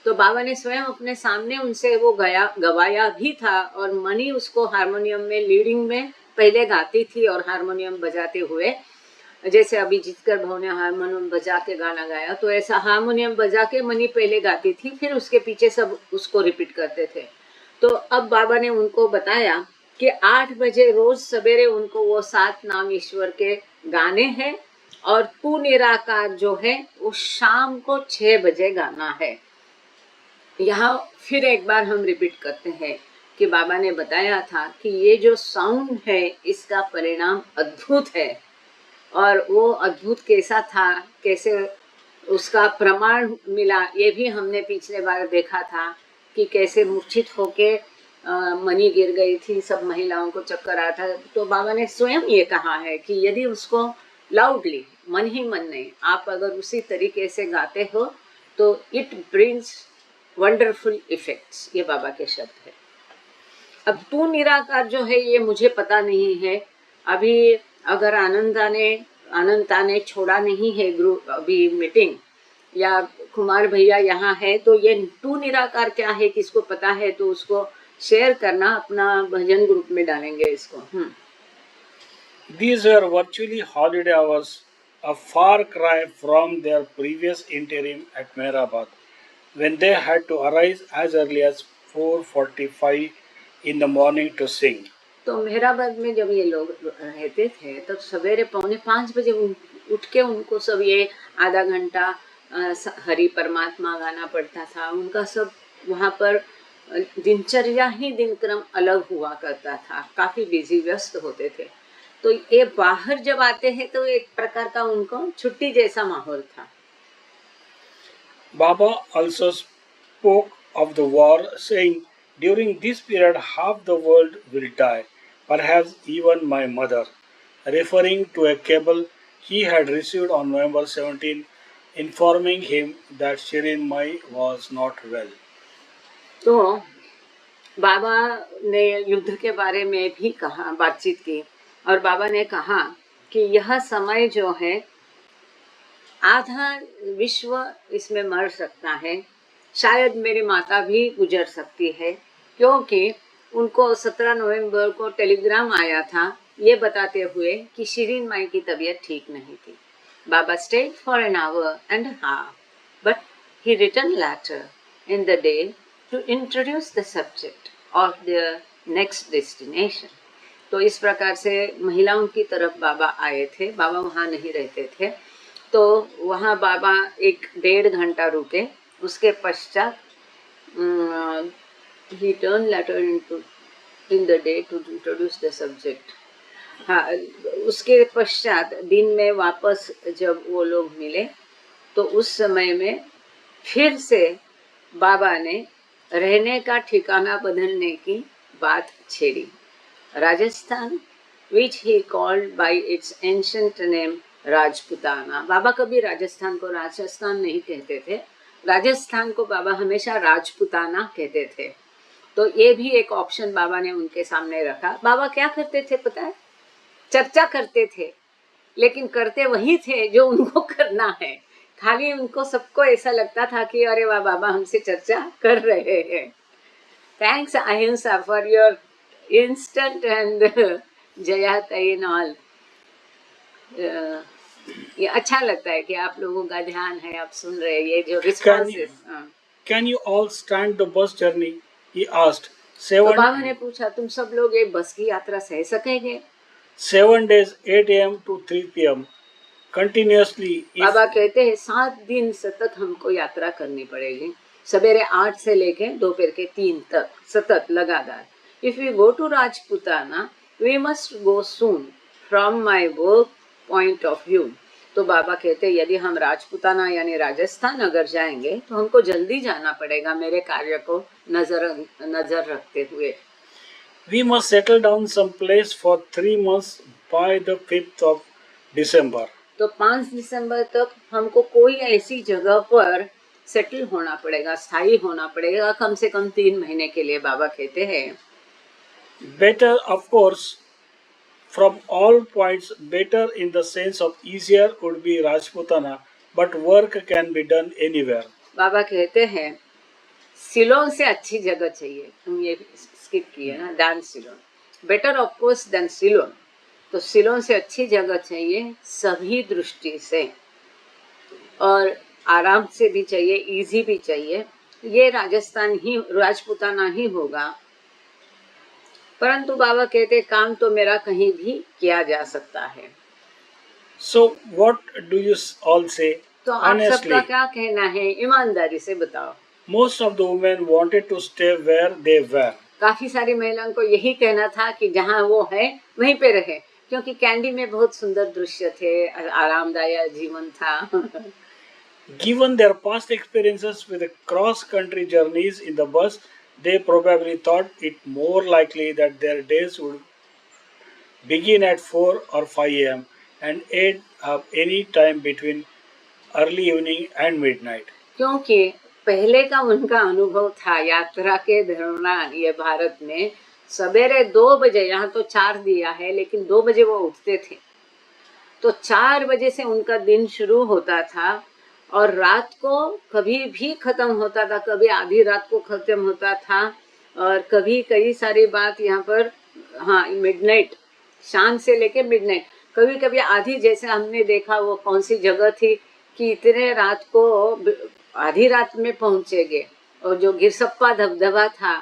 तो बाबा ने स्वयं अपने सामने उनसे वो गवाया भी था, और मनी उसको हारमोनियम में लीडिंग में पहले गाती थी और हारमोनियम बजाते हुए, जैसे अभी जीतकर भाव ने हारमोनियम बजा के गाना गाया, तो ऐसा हारमोनियम बजा के मनी पहले गाती थी, फिर उसके पीछे सब उसको रिपीट करते थे। तो अब बाबा ने उनको बताया कि 8 बजे रोज सवेरे उनको वो 7 नाम ईश्वर के गाने हैं, और तू निराकार जो है वो शाम को 6 बजे गाना है। यहाँ फिर एक बार हम रिपीट करते हैं कि बाबा ने बताया था कि ये जो साउंड है इसका परिणाम अद्भुत है, और वो अद्भुत कैसा था, कैसे उसका प्रमाण मिला, ये भी हमने पिछले बार देखा था कि कैसे मूर्छित होके मनी गिर गई थी, सब महिलाओं को चक्कर आया था। तो बाबा ने स्वयं ये कहा है कि यदि उसको लाउडली, मन ही मन नहीं, आप अगर उसी तरीके से गाते हो तो इट ब्रिंग्स वंडरफुल इफेक्ट्स, ये बाबा के शब्द है। अब तू निराकार जो है ये मुझे पता नहीं है, अभी अगर आनंदा ने छोड़ा नहीं है ग्रुप अभी मीटिंग, या कुमार भैया यहाँ है, तो ये तू निराकार क्या है किसको पता है तो उसको शेयर करना, अपना भजन ग्रुप में डालेंगे इसको। These were virtually holiday hours, a far cry from their previous interim at Mehrabad, when they had to arise as early as 4:45 in the morning to sing. तो मेहराबाद में जब ये लोग रहते थे तब सवेरे 4:45 बजे उठ के उनको सब ये आधा घंटा हरि परमात्मा गाना पड़ता था। उनका सब वहाँ पर दिनचर्या ही दिनक्रम अलग हुआ करता था, काफी बिजी व्यस्त होते थे। तो ये बाहर जब आते हैं तो एक प्रकार का उनको छुट्टी जैसा माहौल था। Baba also spoke of the war, saying, "During this period, half the world will die, perhaps even my mother," referring to a cable he had received on November 17, informing him that Shirin Mai was not well. तो बाबा ने युद्ध के बारे में भी कहा, बातचीत की, और बाबा ने कहा कि यह समय जो है आधा विश्व इसमें मर सकता है, शायद मेरी माता भी गुजर सकती है, क्योंकि उनको 17 नवंबर को टेलीग्राम आया था ये बताते हुए कि शिरीन माई की तबीयत ठीक नहीं थी। Baba stayed for an hour and half, but he return later in the day to introduce the subject of the next destination. तो इस प्रकार से महिलाओं की तरफ बाबा आए थे, बाबा वहाँ नहीं रहते थे, तो वहाँ बाबा 1-1.5 घंटा रुके, उसके पश्चात he turned later in the day to introduce the subject। हाँ, उसके पश्चात दिन में वापस जब वो लोग मिले तो उस समय में फिर से बाबा ने रहने का ठिकाना बदलने की बात छेड़ी। Rajasthan, which he called by its ancient name Rajputana. बाबा कभी राजस्थान को राजस्थान नहीं कहते थे, राजस्थान को बाबा हमेशा राजपुताना कहते थे। तो ये भी एक ऑप्शन बाबा ने उनके सामने रखा। बाबा क्या करते थे पता है? चर्चा करते थे, लेकिन करते वही थे जो उनको करना है। खाली उनको सबको ऐसा लगता था कि अरे वाह बाबा हमसे चर्चा कर रहे हैं। Thanks Ahimsa for your instant and जया तयन ऑल। ये अच्छा लगता है कि आप लोगों का ध्यान है, आप सुन रहे हैं ये जो responses. Can you all stand the bus journey? He asked. तो बाबा ने पूछा तुम सब लोग ये बस की यात्रा सह सकेंगे? 7 days, 8 a.m. to 3 p.m. continuously. If बाबा कहते हैं 7 दिन सतत हमको यात्रा करनी पड़ेगी, सवेरे 8 से लेके दोपहर के 3 तक सतत लगातार. If we go to Rajputana we must go soon from my work point of view. तो बाबा कहते हैं यदि हम राजपुताना यानी राजस्थान अगर जाएंगे तो हमको जल्दी जाना पड़ेगा मेरे कार्य को नजर रखते हुए. we must settle down someplace for 3 months by the 5th of December. तो 5 दिसंबर तक हमको कोई ऐसी जगह पर सेटल होना पड़ेगा, स्थायी होना पड़ेगा, कम से कम 3 महीने के लिए बाबा कहते हैं. Better, of course, from all points, better in the sense of easier would be Rajputana, but work can be done anywhere. बाबा कहते हैं सिलोन से अच्छी जगह चाहिए. हम ये स्किप किए ना, दान Ceylon. Better of course than Ceylon. तो सिलोन से अच्छी जगह चाहिए सभी दृष्टि से, और आराम से भी चाहिए, इजी भी चाहिए. ये राजस्थान ही, राजपुताना ही होगा. परंतु बाबा कहते काम तो मेरा कहीं भी किया जा सकता है. So, what do you all say? तो आप Honestly, सबका क्या कहना है, ईमानदारी से बताओ. most of the women wanted to stay where they were. काफी सारी महिलाओं को यही कहना था कि जहाँ वो है वहीं पे रहे, क्योंकि कैंडी में बहुत सुंदर दृश्य थे, आरामदायक जीवन था. Given their past experiences with the cross-country journeys in the bus, they probably thought it more likely that their days would begin at 4 or 5 a.m. and end up any time between early evening and midnight. क्योंकि पहले का उनका अनुभव था यात्रा के दौरान ये भारत में सवेरे 2 बजे, यहाँ तो 4 दिया है लेकिन 2 बजे वो उठते थे. तो 4 बजे से उनका दिन शुरू होता था और रात को कभी भी खत्म होता था, कभी आधी रात को खत्म होता था, और कभी कई सारी बात यहाँ पर, हाँ, मिडनाइट, शाम से लेके मिडनाइट. कभी कभी आधी, जैसे हमने देखा वो कौन सी जगह थी कि इतने रात को आधी रात में पहुंचेंगे, और जो गिरसप्पा धबधबा था,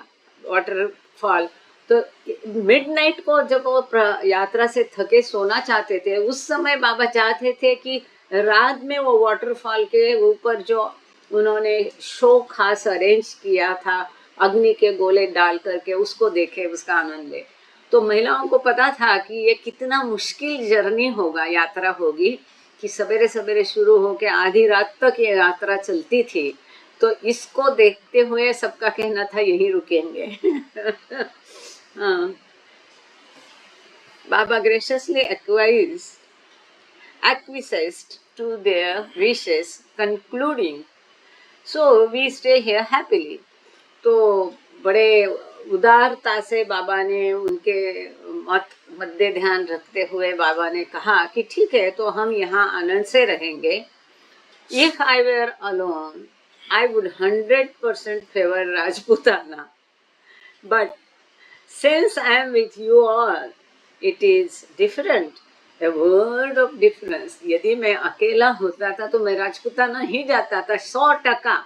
वाटरफॉल, तो मिडनाइट को जब वो यात्रा से थके सोना चाहते थे, उस समय बाबा चाहते थे कि रात में वो वाटरफॉल के ऊपर जो उन्होंने शो खास अरेंज किया था, अग्नि के गोले डाल करके उसको देखे, उसका आनंद ले. तो महिलाओं को पता था कि ये कितना मुश्किल जर्नी होगा, यात्रा होगी, कि सवेरे सवेरे शुरू होके आधी रात तक ये यात्रा चलती थी. तो इसको देखते हुए सबका कहना था यहीं रुकेंगे. हाँ. बाबा graciously acquiesced to their wishes, concluding, "So we stay here happily." तो बड़े उदारता से बाबा ने उनके मध्य ध्यान रखते हुए बाबा ने कहा कि ठीक है, तो हम यहाँ आनंद से रहेंगे. If I were alone, I would 100% favor Rajputana. But since I am with you all, it is different. A world of difference. यदि मैं अकेला होता था तो मैं राजपुताना ही जाता था 100%.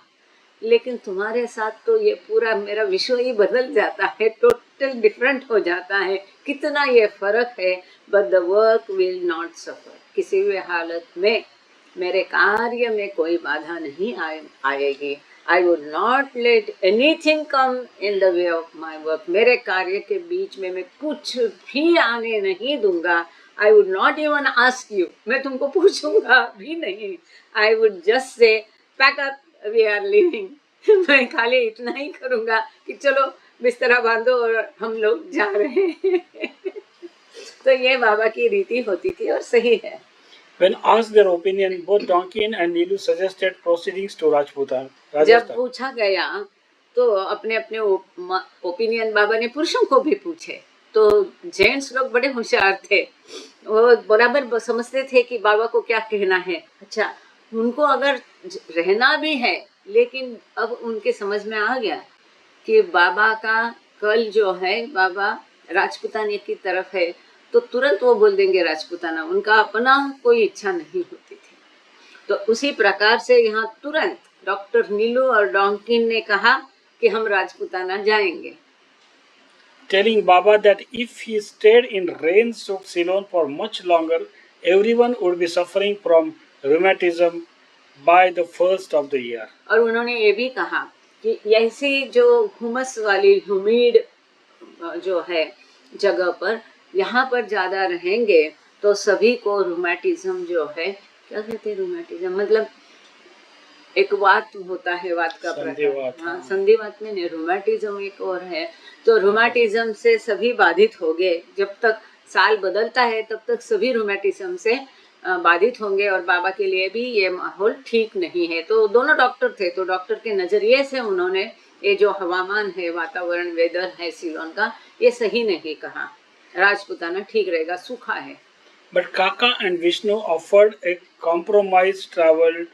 लेकिन तुम्हारे साथ तो ये पूरा मेरा विश्व ही बदल जाता है, टोटल डिफरेंट हो जाता है. कितना ये फर्क है. But the work will not suffer. किसी भी हालत में मेरे कार्य में कोई बाधा नहीं आएगी. I would not let anything come in the way of my work. मेरे कार्य के बीच में मैं कुछ भी आने नहीं दूंगा. I would not even ask you. मैं तुमको पूछूंगा भी नहीं. I would just say, pack up, we are leaving. मैं खाली इतना ही करूंगा कि चलो बिस्तरा बांधो और हम लोग जा रहे हैं. तो ये बाबा की रीति होती थी और सही है. When asked their opinion, both Donkin and Nilu suggested proceedings to Rajasthan. जब पूछा गया तो अपने अपने ओपिनियन बाबा ने पुरुषों को भी पूछे. तो जेंट्स लोग बड़े होशियार थे, वो बराबर समझते थे कि बाबा को क्या कहना है. अच्छा, उनको अगर रहना भी है, लेकिन अब उनके समझ में आ गया कि बाबा का कल जो है बाबा राजपुताना की तरफ है, तो तुरंत वो बोल देंगे राजपुताना. उनका अपना कोई इच्छा नहीं होती थी. तो उसी प्रकार से यहाँ तुरंत डॉक्टर नीलू और डॉन्किन ने कहा कि हम राजपुताना जाएंगे. telling Baba that if he stayed in rain-soaked Ceylon for much longer, everyone would be suffering from rheumatism by the first of the year. और उन्होंने ये भी कहा कि ऐसी जो हुमस वाली ह्यूमिड जो है जगह पर, यहाँ पर ज्यादा रहेंगे तो सभी को रूमेटिज्म जो है, क्या कहते हैं रूमेटिज्म, मतलब एक वात होता है, वात का संधिवात, प्रकार, हाँ संधिवात में नहीं, रूमेटिज्म एक और है। तो रूमेटिज्म से सभी बाधित हो गए। जब तक साल बदलता है तब तक सभी रूमेटिज्म से बाधित होंगे और बाबा के लिए भी ये माहौल ठीक नहीं है। तो दोनों डॉक्टर थे, तो डॉक्टर के नजरिए से उन्होंने ये जो हवामान है, वातावरण, वेदर है सीलोन का, ये सही नहीं कहा। राजपुताना ठीक रहेगा, सूखा है। But Kaka and Vishnu offered a compromise travel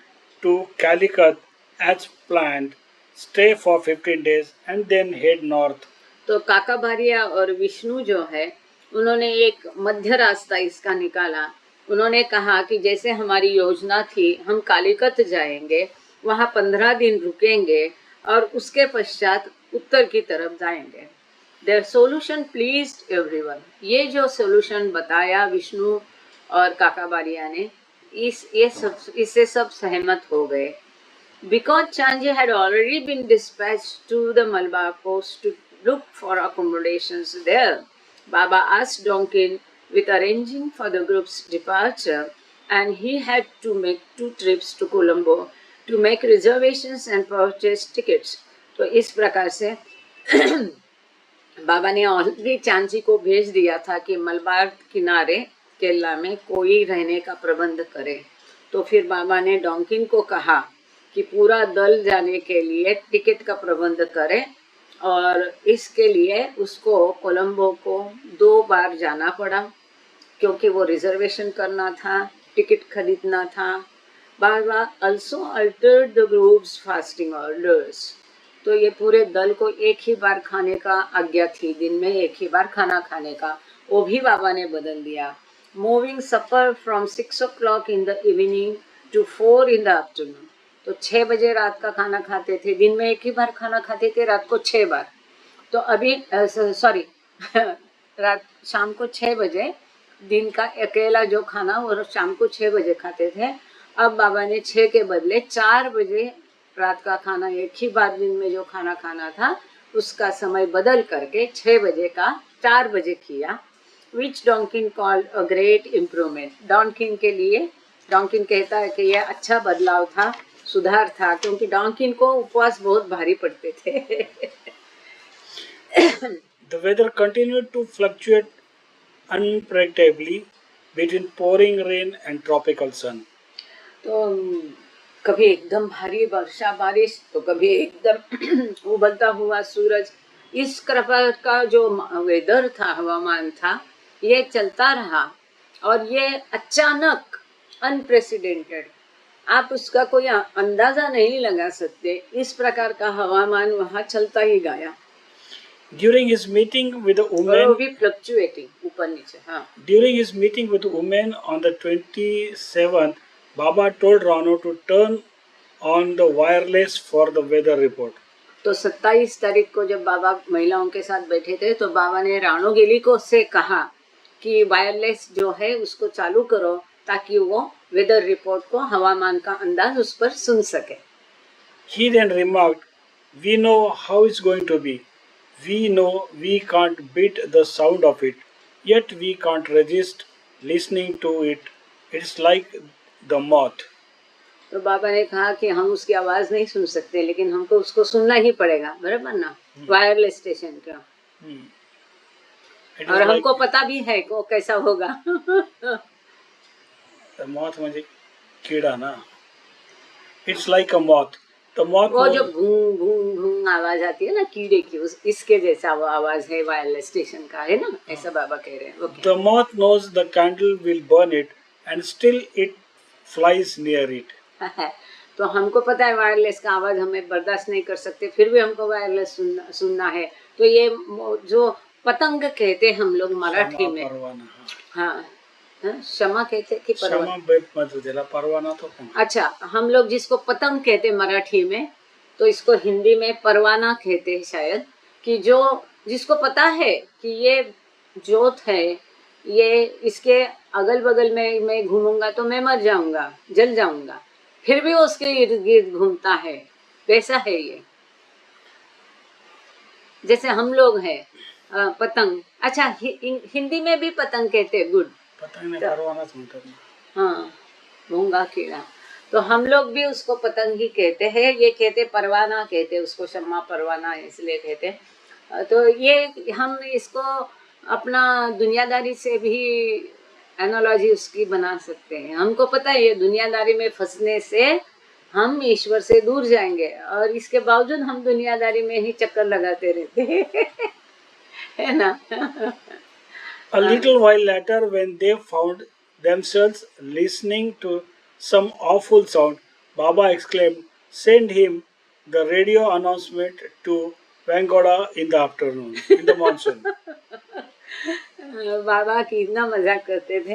to Calicut as planned, stay for 15 days and then head north. तो काका बारिया और विष्णु जो है, उन्होंने एक मध्य रास्ता इसका निकाला। उन्होंने कहा कि जैसे हमारी योजना थी, हम कालीकत जाएंगे, वहाँ 15 दिन रुकेंगे और उसके पश्चात उत्तर की तरफ जाएंगे। Their solution pleased everyone. ये जो solution बताया विष्णु और काका बारिया ने, इससे सब सहमत हो गए। Because Chanji had already been dispatched to the Malabar coast to look for accommodations there, Baba asked Donkin with arranging for the group's departure, and he had to make 2 trips to Colombo to make reservations and purchase tickets. तो इस प्रकार से बाबा ने already चांची को भेज दिया था कि मलबार किनारे केरला में कोई रहने का प्रबंध करे। तो फिर बाबा ने डॉन्किन को कहा कि पूरा दल जाने के लिए टिकट का प्रबंध करे, और इसके लिए उसको कोलंबो को 2 बार जाना पड़ा, क्योंकि वो रिजर्वेशन करना था, टिकट खरीदना था। बाबा also altered the group's fasting orders. तो ये पूरे दल को एक ही बार खाने का आज्ञा थी, दिन में एक ही बार खाना खाने का, वो भी बाबा ने बदल दिया। Moving supper from 6 o'clock in the evening to 4 in the afternoon. तो 6 बजे रात का खाना खाते थे, दिन में एक ही बार खाना खाते थे, रात को 6 बार। तो अभी सॉरी रात शाम को 6 बजे दिन का अकेला जो खाना वो शाम को 6 बजे खाते थे। अब बाबा ने 6 के बदले 4 बजे रात का खाना, एक ही बार दिन में जो खाना खाना था उसका समय बदल करके 6 बजे का 4 बजे किया। विच डॉन्किन कॉल्ड अ ग्रेट इम्प्रूवमेंट। डॉन्किन के लिए, डॉन्किन कहता है कि यह अच्छा बदलाव था, सुधार था, क्योंकि डॉन्किन को उपवास बहुत भारी पड़ते थे। The weather continued to fluctuate unpredictably between pouring rain and tropical sun. तो कभी एकदम भारी वर्षा बारिश, तो कभी एकदम उबलता हुआ सूरज। इस प्रकार का जो वेदर था, हवामान था, ये चलता रहा और ये अचानक अनप्रेसिडेंटेड, आप उसका कोई अंदाजा नहीं लगा सकते, इस प्रकार का हवामान वहाँ चलता ही गया। During his meeting with the women, वो भी फ्लक्चुएटिंग, ऊपर नीचे। हाँ, during his meeting with the women on the 27th, Baba told Rano to turn on the wireless for the weather report. तो 27 तारीख को जब बाबा महिलाओं के साथ बैठे थे, तो बाबा ने रानो गेली को से कहा कि वायरलेस जो है उसको चालू करो, ताकि वो वेदर रिपोर्ट को, हवामान का अंदाज उस पर सुन सके। He then remarked, "We know how it's going to be. We know we can't beat the sound of it, yet we can't resist listening to it. It's like the moth." तो बाबा ने कहा कि हम उसकी आवाज नहीं सुन सकते, लेकिन हमको उसको सुनना ही पड़ेगा, बराबर ना, वायरलेस स्टेशन का। It is और like हमको पता भी है कि वो कैसा होगा। the moth म्हणजे कीड़ा ना. It's like a moth. The moth वो जो knows, भूं भूं भूं आवाज आती है ना कीड़े की, इसके जैसा वो आवाज है वायरलेस स्टेशन का, है ना, ऐसा बाबा कह रहे हैं। Okay. the moth knows the candle will burn it, and still it flies near it. तो हमको पता है वायरलेस का आवाज हमें बर्दाश्त नहीं कर सकते, फिर भी हमको वायरलेस सुनना है। तो ये जो पतंग कहते हम लोग मराठी में, परवाना, हाँ, क्षमा कहते कि परवाना, क्षमा परवाना तो कौन? अच्छा, हम लोग जिसको पतंग कहते मराठी में, तो इसको हिंदी में परवाना कहते हैं शायद, कि जो जिसको पता है कि ये जोत है, ये इसके अगल बगल में मैं घूमूंगा तो मैं मर जाऊंगा, जल जाऊंगा, फिर भी वो उसके इर्द गिर्द घूमता है, वैसा है ये। जैसे हम लोग हैं, पतंग, अच्छा हिंदी में भी पतंग कहते हैं, गुड, पतंग ने तो परवाना सुनता है। हाँ, मूंगा कीड़ा, तो हम लोग भी उसको पतंग ही कहते हैं, ये कहते परवाना, कहते उसको शम्मा परवाना इसलिए कहते हैं। तो ये हम इसको अपना दुनियादारी से भी एनालॉजी उसकी बना सकते हैं। हमको पता है ये दुनियादारी में फंसने से हम ईश्वर से दूर जाएंगे, और इसके बावजूद हम दुनियादारी में ही चक्कर लगाते रहते हैं है ना। A little while later, when they found themselves listening to some awful sound, Baba exclaimed, "Send him the radio announcement to Vangoda in the afternoon, in the monsoon." बाबा कितना मजाक करते थे।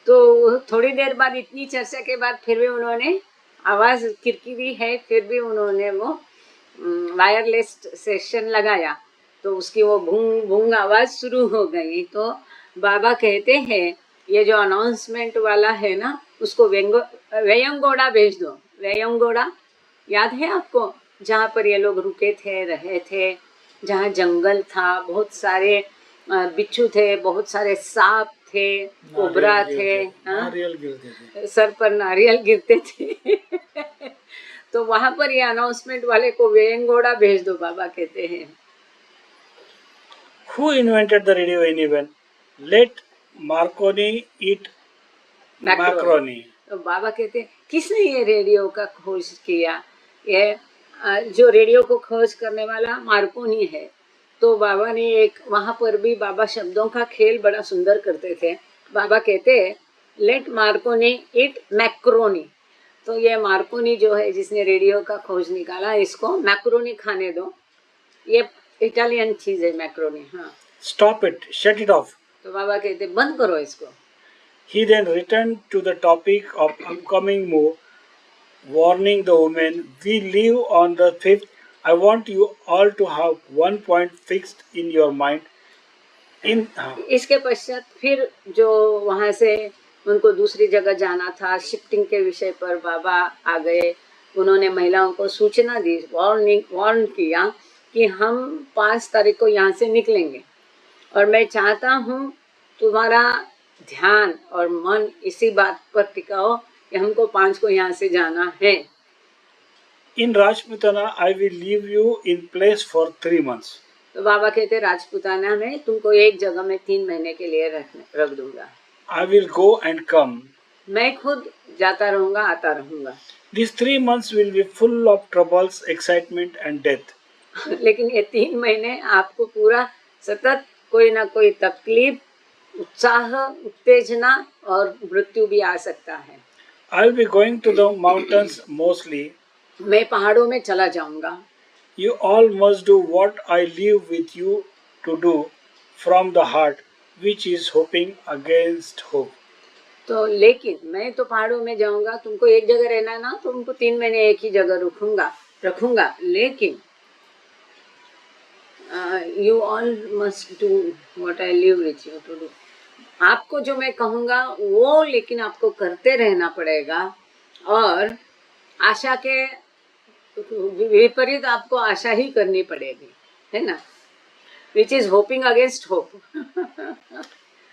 तो थोड़ी देर बाद, इतनी चर्चा के बाद, फिर भी उन्होंने, आवाज किरकिरी है, फिर भी उन्होंने वो वायरलेस सेशन लगाया, तो उसकी वो भूंग भूंग आवाज शुरू हो गई। तो बाबा कहते हैं ये जो अनाउंसमेंट वाला है ना, उसको वेयंगोड़ा भेज दो। वेयंगोड़ा याद है आपको, जहाँ पर ये लोग रुके थे, रहे थे, जहाँ जंगल था, बहुत सारे बिच्छू थे, बहुत सारे सांप थे, कोबरा थे, हाँ, नारियल गिरते थे। सर पर नारियल गिरते थे तो वहां पर ये अनाउंसमेंट वाले को वेंगोड़ा भेज दो, बाबा कहते हैं। Who invented the radio anyway? Let Marconi eat macaroni. तो बाबा कहते हैं किसने ये रेडियो का खोज किया? ये जो रेडियो को खोज करने वाला मार्कोनी है। तो बाबा ने एक, वहां पर भी बाबा शब्दों का खेल बड़ा सुंदर करते थे। बाबा कहते हैं लेट मार्कोनी इट मैक्रोनी। तो ये मार्कोनी जो है, जिसने रेडियो का खोज निकाला, इसको मैक्रोनी खाने दो। ये इटालियन चीज है मैक्रोनी। हाँ, Stop it, shut it off. तो बाबा कहते बंद करो इसको। He then returned to the topic of upcoming move, warning the women, "We leave on the 5th. I want you all to have one point fixed in your mind." इसके पश्चात फिर जो वहां से उनको दूसरी जगह जाना था, शिफ्टिंग के विषय पर बाबा आ गए। उन्होंने महिलाओं को सूचना दी, वार्न किया कि हम 5 तारीख को यहाँ से निकलेंगे, और मैं चाहता हूँ तुम्हारा ध्यान और मन इसी बात पर टिकाओ कि हमको 5 को यहाँ से जाना है। In Rajputana, I will leave you in place for 3 months. तो बाबा कहते राजपुताना में तुमको एक जगह में 3 महीने के लिए रख दूंगा। I will go and come. मैं खुद जाता रहूंगा, आता रहूंगा। These 3 months will be full of troubles, excitement and death. लेकिन ये 3 महीने आपको पूरा सतत कोई ना कोई तकलीफ, उत्साह, उत्तेजना और मृत्यु भी आ सकता है। I'll be going to the mountains mostly. मैं पहाड़ों में चला जाऊंगा। You all must do what I leave with you to do from the heart, which is hoping against hope. तो लेकिन मैं तो पहाड़ों में जाऊंगा, तुमको एक जगह रहना है ना, तो तुमको 3 महीने एक ही जगह रखूंगा, लेकिन you all must do what I live with you to do. आपको जो मैं कहूँगा वो, लेकिन आपको करते रहना पड़ेगा, और आशा के विपरीत आपको आशा ही करनी पड़ेगी, है ना, which is hoping against hope.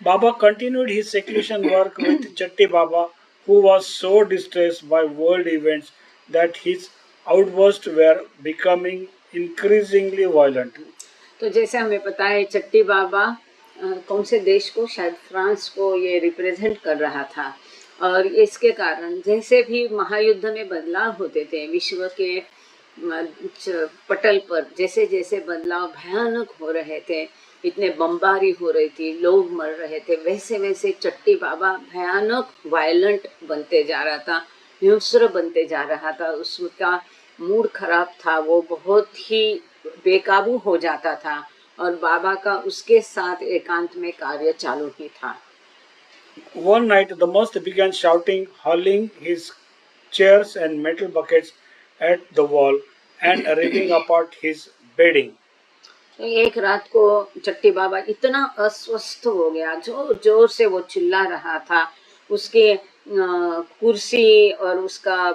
Baba continued his seclusion work with Chatti Baba, who was so distressed by world events that his outbursts were becoming increasingly violent. तो जैसे हमें पता है चट्टी बाबा कौन से देश को, शायद फ्रांस को ये रिप्रेजेंट कर रहा था, और इसके कारण जैसे भी महायुद्ध में बदलाव होते थे विश्व के पटल पर, जैसे जैसे बदलाव भयानक हो रहे थे, इतने बमबारी हो रही थी, लोग मर रहे थे, वैसे वैसे चट्टी बाबा भयानक वायलेंट बनते जा रहा था, हिंस्र बनते जा रहा था। उसका मूड खराब था, वो बहुत ही बेकाबू हो जाता था, और बाबा का उसके साथ एकांत में कार्य चालू ही था। One night the Mast began shouting, hurling his chairs and metal buckets at the wall and ripping apart his bedding. तो एक रात को चट्टी बाबा इतना अस्वस्थ हो गया, जोर जोर से वो चिल्ला रहा था। उसके कुर्सी और उसका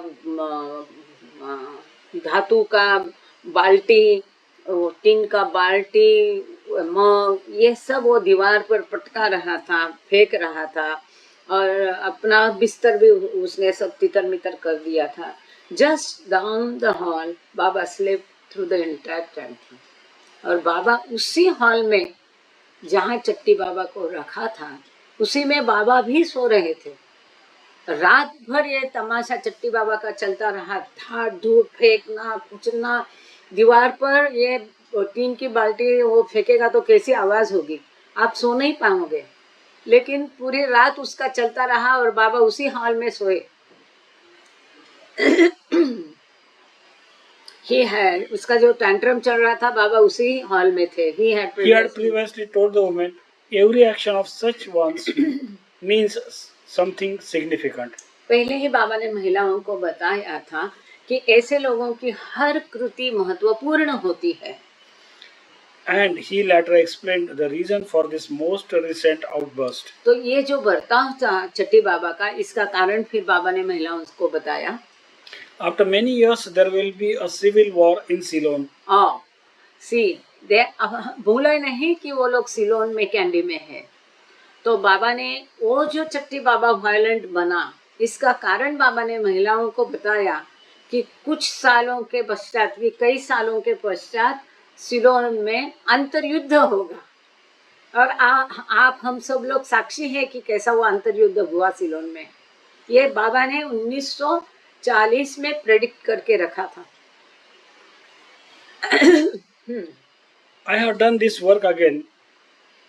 धातु का बाल्टी, वो टिन का बाल्टी, मग, ये सब वो दीवार पर पटका रहा था, फेंक रहा था। और अपना बिस्तर भी उसने सब तितर मितर कर दिया था। Just down the hall Baba slept through the entire tent. और बाबा उसी हॉल में जहाँ चट्टी बाबा को रखा था, उसी में बाबा भी सो रहे थे। रात भर ये तमाशा चट्टी बाबा का चलता रहा। धाड़ धूप, फेंकना, कुचलना, दीवार पर ये टीन की बाल्टी वो फेंकेगा तो कैसी आवाज होगी, आप सो नहीं पाओगे। लेकिन पूरी रात उसका चलता रहा और बाबा उसी हॉल में सोए। ही हैड, उसका जो टैंट्रम चल रहा था, बाबा उसी हॉल में थे। He had previously told the woman, every action of such ones means something significant. पहले ही बाबा ने महिलाओं को बताया था कि ऐसे लोगों की हर कृति महत्वपूर्ण होती है। And he later explained the reason for this most recent outburst. तो ये जो बर्ताव था चट्टी बाबा का, इसका कारण फिर बाबा ने महिलाओं को बताया। After many years, there will be a civil war in Ceylon. भूले नहीं कि वो लोग सिलोन में कैंडी में है। तो बाबा ने वो जो चट्टी बाबा वायलेंट बना, इसका कारण बाबा ने महिलाओं को बताया कि कुछ सालों के पश्चात भी, कई सालों के पश्चात सिलोन में अंतर्युद्ध होगा। और आप हम सब लोग साक्षी हैं कि कैसा वो अंतर्युद्ध हुआ सिलोन में। ये बाबा ने 1940 में प्रेडिक्ट करके रखा था। I have done this work again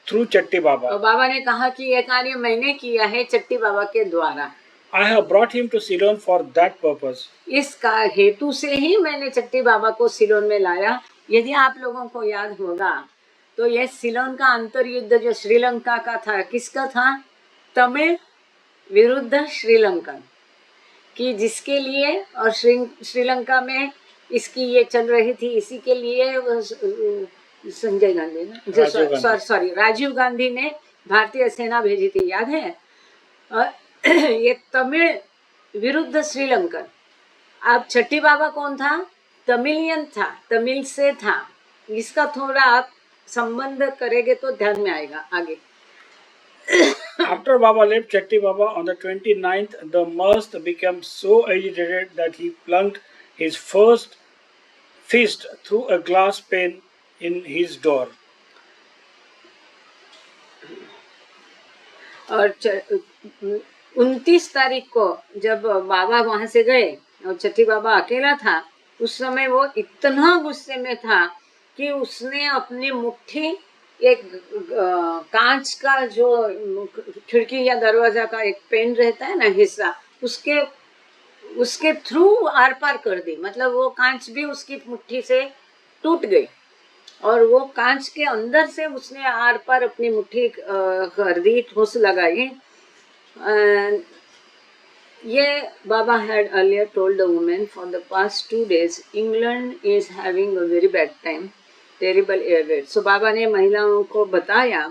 through Chatti Baba. तो बाबा ने कहा कि ये कार्य मैंने किया है चट्टी बाबा के द्वारा। I have brought him to Ceylon for that purpose. इसका हेतु से ही मैंने चट्टी बाबा को सिलोन में लाया। यदि आप लोगों को याद होगा तो ये सिलोन का अंतर्युद्ध जो श्रीलंका का था, किसका था? तमिल विरुद्ध श्रीलंकन कि जिसके लिए, और श्रीलंका में इसकी ये चल रही थी, इसी के लिए संजय गांधी ने, सॉरी राजीव गांधी ने भारतीय सेना भेजी थी, याद है? और ये तमिल विरुद्ध श्रीलंकन। अब चट्टी बाबा कौन था? तमिलियन था, तमिल से था। इसका थोड़ा आप संबंध करेंगे तो ध्यान में आएगा आगे। After Baba left Chatti Baba on the 29th, the mast became so agitated that he plunged his first fist through a glass pane in his door. और 29 तारीख को जब बाबा वहां से गए और चट्टी बाबा अकेला था, उस समय वो इतना गुस्से में था कि उसने अपनी मुट्ठी एक कांच का जो खिड़की या दरवाजा का एक पेन रहता है ना हिस्सा, उसके थ्रू आर पार कर दी। मतलब वो कांच भी उसकी मुट्ठी से टूट गई और वो कांच के अंदर से उसने आर पार अपनी मुट्ठी कर दी, ठोस लगाई। ये बाबा had earlier told the woman, for the past 2 days England is having a very bad time, terrible air raid. So बाबा ने महिलाओं को बताया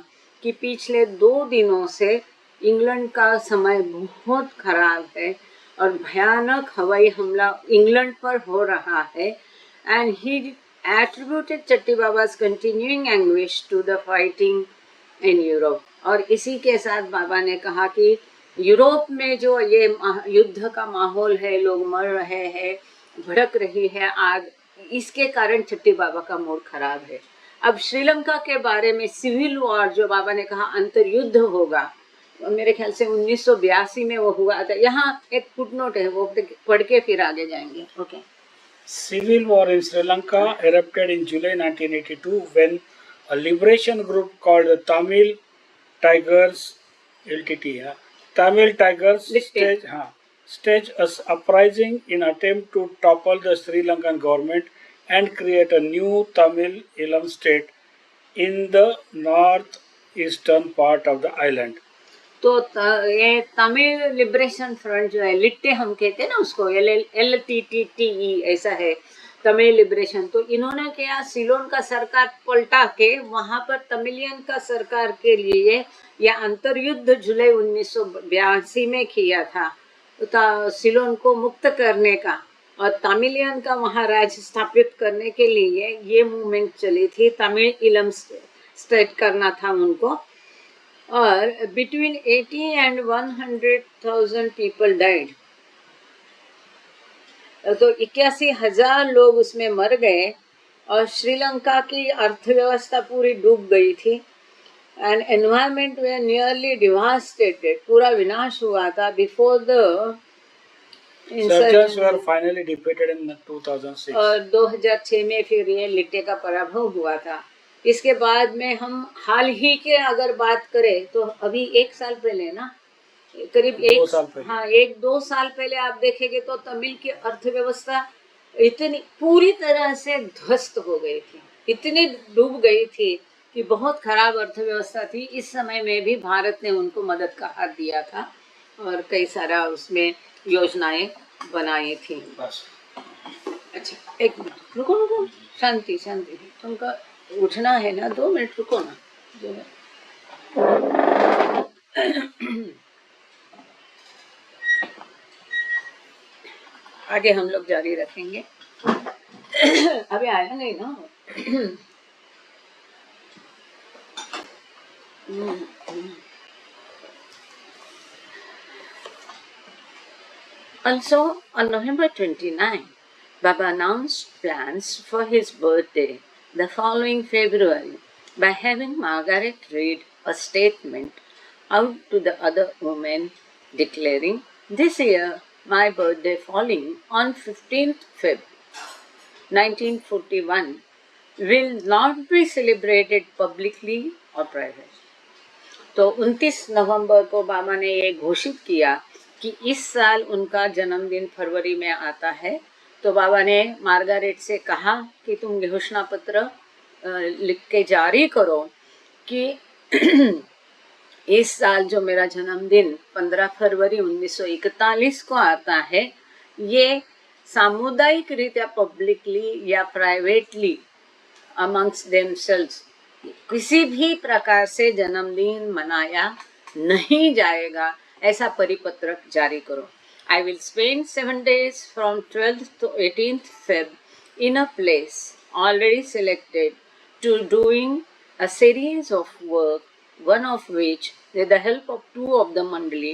कि पिछले 2 दिनों से इंग्लैंड का समय बहुत खराब है और भयानक हवाई हमला इंग्लैंड पर हो रहा है। And he attributed Chatti बाबा's continuing anguish to the fighting in Europe. और इसी के साथ बाबा ने कहा कि यूरोप में जो ये युद्ध का माहौल है, लोग मर रहे हैं, भड़क रही है आग, इसके कारण चट्टी बाबा का मूड खराब है। अब श्रीलंका के बारे में सिविल वॉर जो बाबा ने कहा अंतर्युद्ध होगा, मेरे ख्याल से 1982 में वो हुआ था। यहाँ एक फुटनोट है, वो पढ़ के फिर आगे जाएंगे। Okay. Civil war in Sri Lanka erupted in July 1982 when a liberation group called the Tamil Tigers (LTT) Tamil Tigers staged an uprising in attempt to topple the Sri Lankan government and create a new Tamil Elam state in the northeastern part of the island. तो ये Tamil liberation front जो है, लिट्टे हम कहते हैं ना उसको, LTTTE ऐसा है। तमिल लिबरेशन। तो इन्होंने क्या, सिलोन का सरकार पलटा के वहां पर तमिलियन का सरकार के लिए यह अंतर्युद्ध जुलाई 1982 में किया था, सिलोन को मुक्त करने का और तमिलियन का वहां राज्य स्थापित करने के लिए ये मूवमेंट चली थी। तमिल इलम स्टेट करना था उनको। और बिटवीन 80 and 100,000 पीपल डाइड। तो 81,000 लोग उसमें मर गए और श्रीलंका की अर्थव्यवस्था पूरी डूब गई थी। And environment way nearly devastated, पूरा विनाश हुआ था। Before the Insurgents were finally defeated in 2006. और 2006 में फिर ये लिट्टे का पराभव हुआ था। इसके बाद में हम हाल ही के अगर बात करें तो अभी 1 साल पहले ना, करीब 2 साल पहले, हाँ 1-2 साल पहले आप देखेंगे तो तमिल की अर्थव्यवस्था इतनी पूरी तरह से ध्वस्त हो गई थी, इतनी डूब गई थी कि बहुत खराब अर्थव्यवस्था थी। इस समय में भी भारत ने उनको मदद का हाथ दिया था और कई सारा उसमें योजनाएं बनाई थी। बस अच्छा, एक मिनट रुको रुको, शांति शांति, तुमका उठना है ना, 2 मिनट रुको ना जो है। आगे हम लोग जारी रखेंगे। अभी आया नहीं ना। Also, on November 29, Baba announced plans for his birthday the following February by having Margaret read a statement out to the other women declaring, "This year, my birthday falling on 15th February 1941 will not be celebrated publicly or privately." तो 29 नवंबर को बाबा ने ये घोषित किया कि इस साल उनका जन्मदिन फरवरी में आता है। तो बाबा ने मार्गारेट से कहा कि तुम घोषणा पत्र लिख के जारी करो कि इस साल जो मेरा जन्मदिन 15 फरवरी 1941 को आता है, ये सामुदायिक रीत्या पब्लिकली या प्राइवेटली अमंग्स देमसेल्व्स किसी भी प्रकार से जन्मदिन मनाया नहीं जाएगा, ऐसा परिपत्र जारी करो। I will spend 7 days from 12th to 18th Feb in a place already selected to doing a series of work, one of which, with the help of 2 of the Mandali,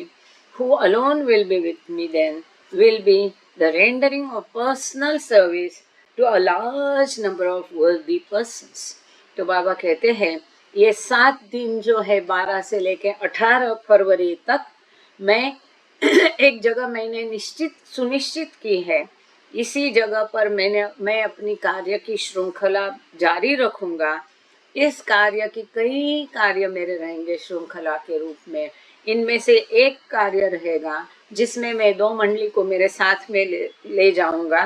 who alone will be with me then, will be the rendering of personal service to a large number of worthy persons. तो बाबा कहते हैं ये 7 दिन जो है 12 से लेके 18 फरवरी तक मैं एक जगह मैंने सुनिश्चित की है। इसी जगह पर मैं अपनी कार्य की श्रृंखला जारी रखूंगा। इस कार्य की कई कार्य मेरे रहेंगे श्रृंखला के रूप में। इनमें से एक कार्य रहेगा जिसमें मैं 2 मंडली को मेरे साथ में ले जाऊंगा,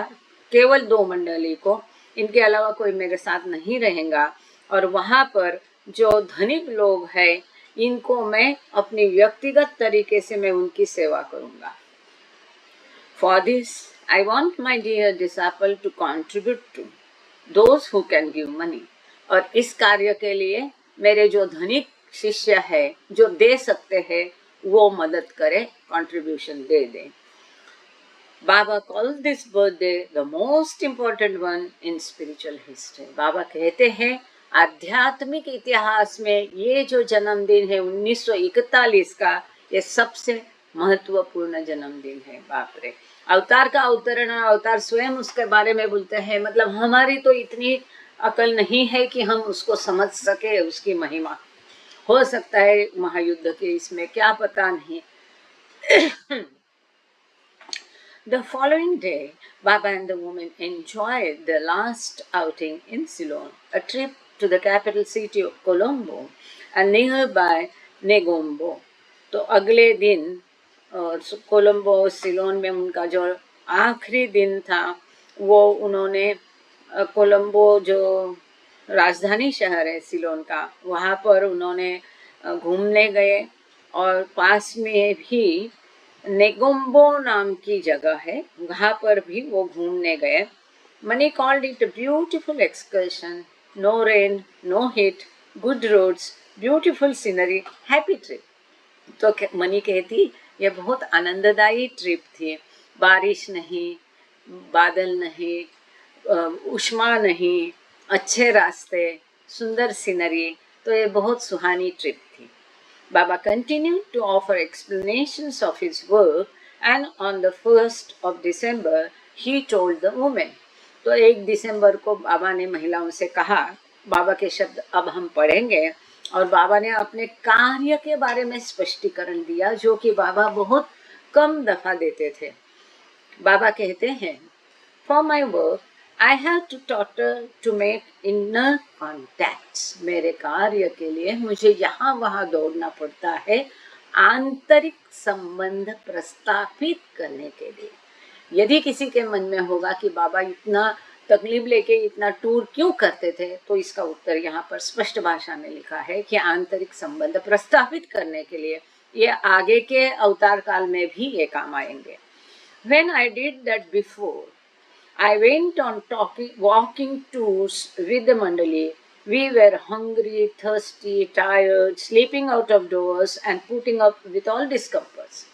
केवल 2 मंडली को, इनके अलावा कोई मेरे साथ नहीं रहेगा। और वहाँ पर जो धनिक लोग हैं इनको मैं अपनी व्यक्तिगत तरीके से मैं उनकी सेवा करूँगा। For this, I want my dear disciple to contribute to those who can give money. और इस कार्य के लिए मेरे जो धनिक शिष्य है जो दे सकते हैं वो मदद करे, कंट्रीब्यूशन दे दें। बाबा calls this birthday the most important one in spiritual history. बाबा कहते हैं आध्यात्मिक इतिहास में ये जो जन्मदिन है 1941 का, ये सबसे महत्वपूर्ण जन्मदिन है। बाप रे, अवतार का अवतरण, अवतार स्वयं उसके बारे में बोलते हैं। मतलब हमारी तो इतनी अकल नहीं है कि हम उसको समझ सके, उसकी महिमा। हो सकता है महायुद्ध के इसमें, क्या पता नहीं। The following day, Baba and the women enjoyed their last outing in Ceylon, a trip to the capital city of Colombo and nearby Negombo. तो अगले दिन कोलंबो सिलोन में उनका जो आखिरी दिन था वो उन्होंने कोलंबो जो राजधानी शहर है सिलोन का, वहाँ पर उन्होंने घूमने गए। और पास में भी नेगोम्बो नाम की जगह है, वहाँ पर भी वो घूमने गए। Mani called it a beautiful excursion. No rain, no heat, good roads, beautiful scenery, happy trip. तो मनी कहती ये बहुत आनंददायी ट्रिप थी, बारिश नहीं, बादल नहीं, उष्मा नहीं, अच्छे रास्ते, सुंदर सीनरी, तो ये बहुत सुहानी ट्रिप थी. Baba continued to offer explanations of his work, and on the 1st of December he told the women. तो 1 दिसंबर को बाबा ने महिलाओं से कहा, बाबा के शब्द अब हम पढ़ेंगे, और बाबा ने अपने कार्य के बारे में स्पष्टीकरण दिया जो कि बाबा बहुत कम दफा देते थे. बाबा कहते हैं, For my work, I have to totter to make inner contacts. मेरे कार्य के लिए मुझे यहाँ वहाँ दौड़ना पड़ता है आंतरिक संबंध प्रस्थापित करने के लिए. यदि किसी के मन में होगा कि बाबा इतना तकलीफ लेके इतना टूर क्यों करते थे, तो इसका उत्तर यहाँ पर स्पष्ट भाषा में लिखा है कि आंतरिक संबंध प्रस्थापित करने के लिए ये आगे के अवतार काल में भी ये काम आएंगे. When I did that before, I went on walking tours with the Mandali. We were hungry, thirsty, tired, sleeping out of doors and putting up with all discomforts.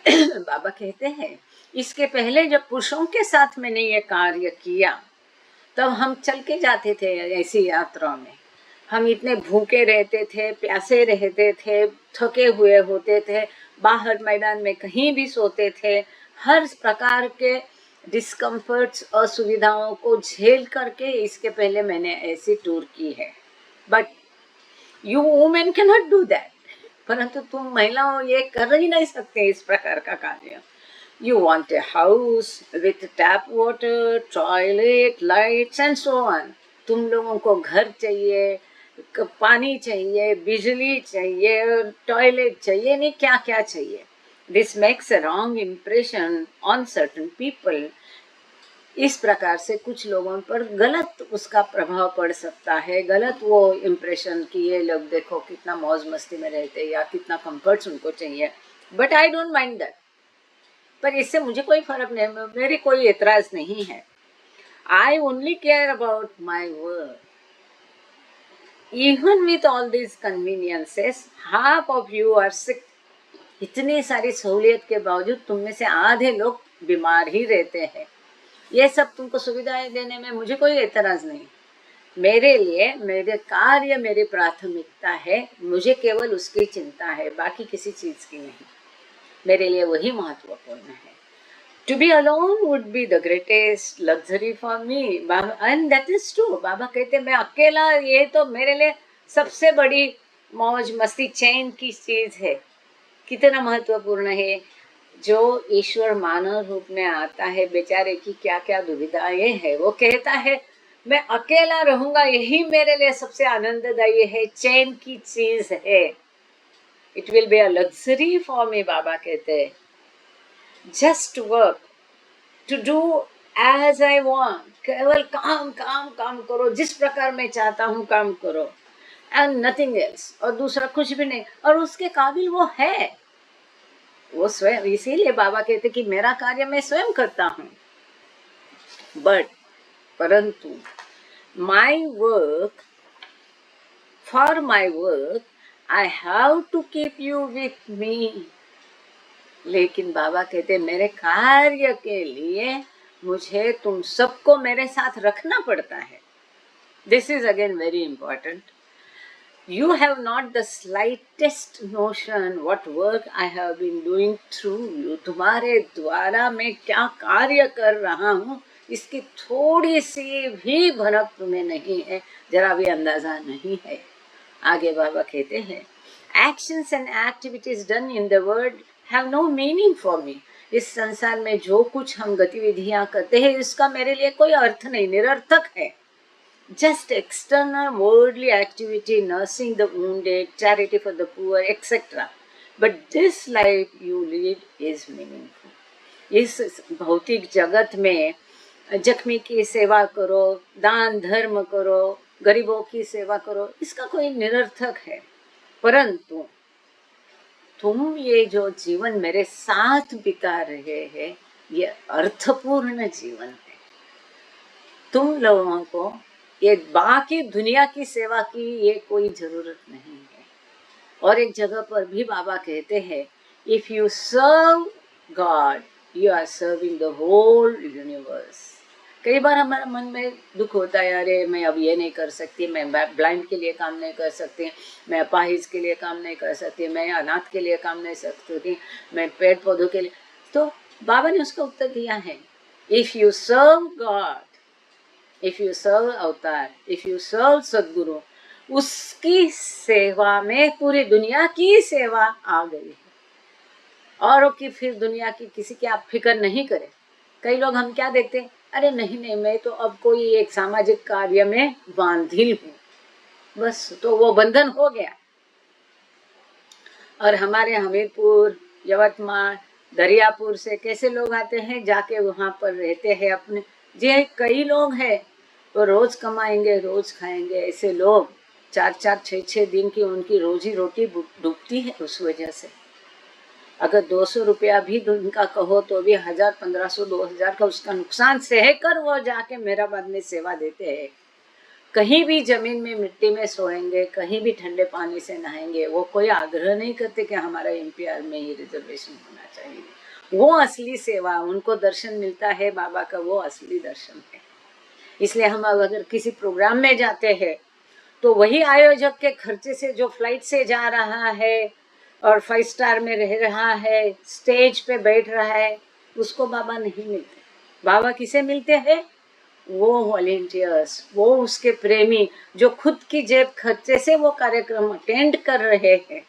बाबा कहते हैं, इसके पहले जब पुरुषों के साथ मैंने ये कार्य किया, तब हम चल के जाते थे ऐसी यात्रा में. हम इतने भूखे रहते थे, प्यासे रहते थे, थके हुए होते थे, बाहर मैदान में कहीं भी सोते थे, हर प्रकार के डिस्कम्फर्ट्स, असुविधाओं को झेल करके इसके पहले मैंने ऐसी टूर की है. But you women can not do that. परंतु तुम महिलाओं ये कर ही नहीं सकते इस प्रकार का कार्य. You want a house with tap water, toilet, lights and so on. तुम लोगों को घर चाहिए, पानी चाहिए, बिजली चाहिए, टॉयलेट चाहिए, नहीं क्या क्या चाहिए. This makes a wrong impression on certain people. इस प्रकार से कुछ लोगों पर गलत उसका प्रभाव पड़ सकता है, गलत वो इम्प्रेशन कि ये लोग देखो कितना मौज मस्ती में रहते हैं या कितना कंफर्ट्स उनको चाहिए. But I don't mind that. पर इससे मुझे कोई फर्क नहीं, मेरी कोई एतराज नहीं है. I only care about my work. Even with all these conveniences, half of you are sick. इतनी सारी सहूलियत के बावजूद तुम में से आधे लोग बीमार ही रहते हैं. ये सब तुमको सुविधाएं देने में मुझे कोई एतराज नहीं. मेरे लिए मेरे कार्य मेरी प्राथमिकता है, मुझे केवल उसकी चिंता है, बाकी किसी चीज की नहीं. मेरे लिए वही महत्वपूर्ण है. To be alone would be the greatest luxury for me, and that is true. बाबा कहते मैं अकेला, ये तो मेरे लिए सबसे बड़ी मौज मस्ती चैन की चीज है. कितना महत्वपूर्ण है. जो ईश्वर मानव रूप में आता है, बेचारे की क्या क्या दुविधाएं है, वो कहता है मैं अकेला रहूंगा, यही मेरे लिए सबसे आनंददायी है, चैन की चीज है. It will be a luxury for me. Baba कहते हैं just work to do as I want. केवल काम काम काम करो, जिस प्रकार मैं चाहता हूँ काम करो, एंड नथिंग एल्स. और दूसरा कुछ भी नहीं. और उसके काबिल वो है, वो स्वयं. इसीलिए बाबा कहते कि मेरा कार्य मैं स्वयं करता हूँ. बट परंतु my work, for my work I have to keep you with me. लेकिन बाबा कहते मेरे कार्य के लिए मुझे तुम सबको मेरे साथ रखना पड़ता है. This is again very important. You have not the slightest notion what work I have been doing through you. तुम्हारे द्वारा मैं क्या कार्य कर रहा हूँ, इसकी थोड़ी सी भी भनक तुम्हें नहीं है, जरा भी अंदाजा नहीं है. आगे बाबा कहते हैं Actions and activities done in the world have no meaning for me. इस संसार में जो कुछ हम गतिविधियाँ करते हैं इसका मेरे लिए कोई अर्थ नहीं, निरर्थक है. Just external worldly activity, nursing the wounded, charity for the poor, etc. But this life you lead is meaningful. इस भौतिक जगत में जख्मी की सेवा करो, दान धर्म करो, गरीबों की सेवा करो, इसका कोई निरर्थक है. परंतु तुम ये जो जीवन मेरे साथ बिता रहे हैं, ये अर्थपूर्ण जीवन है. तुम लोगों को ये बाकी दुनिया की सेवा की ये कोई जरूरत नहीं है। और एक जगह पर भी बाबा कहते हैं, if you serve God you are serving the whole universe. कई बार हमारा मन में दुख होता है, अरे मैं अब ये नहीं कर सकती, मैं ब्लाइंड के लिए काम नहीं कर सकती, मैं अपाहिज के लिए काम नहीं कर सकती, मैं अनाथ के लिए काम नहीं सकती, मैं पेड़ पौधों के लिए। तो बाबा ने उसका उत्तर दिया है, if you serve God, if you serve avatar, if you सर्व सदगुरु, उसकी सेवा में पूरी दुनिया की सेवा आ गई है। औरों की फिर दुनिया की किसी की आप फिक्र नहीं करें। कई लोग हम क्या देखते हैं, अरे नहीं नहीं मैं तो अब कोई एक सामाजिक कार्य में बांधिल हूँ, बस तो वो बंधन हो गया। और हमारे हमीरपुर, यवतमाल, दरियापुर से कैसे लोग आते हैं, जाके वहाँ पर रहते हैं अपने। जे कई लोग हैं वो रोज कमाएंगे रोज खाएंगे, ऐसे लोग 4-4, 6-6 दिन की उनकी रोजी रोटी डूबती है उस वजह से। अगर 200 रुपया भी उनका कहो तो भी 1000, 1500, 2000 का उसका नुकसान सह कर वो जाके मेहराबाद में सेवा देते हैं। कहीं भी जमीन में मिट्टी में सोएंगे, कहीं भी ठंडे पानी से नहाएंगे, वो कोई आग्रह नहीं करते कि हमारा एमपीआर में ही रिजर्वेशन होना चाहिए। वो असली सेवा, उनको दर्शन मिलता है बाबा का, वो असली दर्शन है। इसलिए हम अगर किसी प्रोग्राम में जाते हैं तो वही आयोजक के खर्चे से जो फ्लाइट से जा रहा है और 5 स्टार में रह रहा है, स्टेज पे बैठ रहा है, उसको बाबा नहीं मिलते। बाबा किसे मिलते हैं? वो वॉलेंटियर्स, वो उसके प्रेमी जो खुद की जेब खर्चे से वो कार्यक्रम अटेंड कर रहे हैं,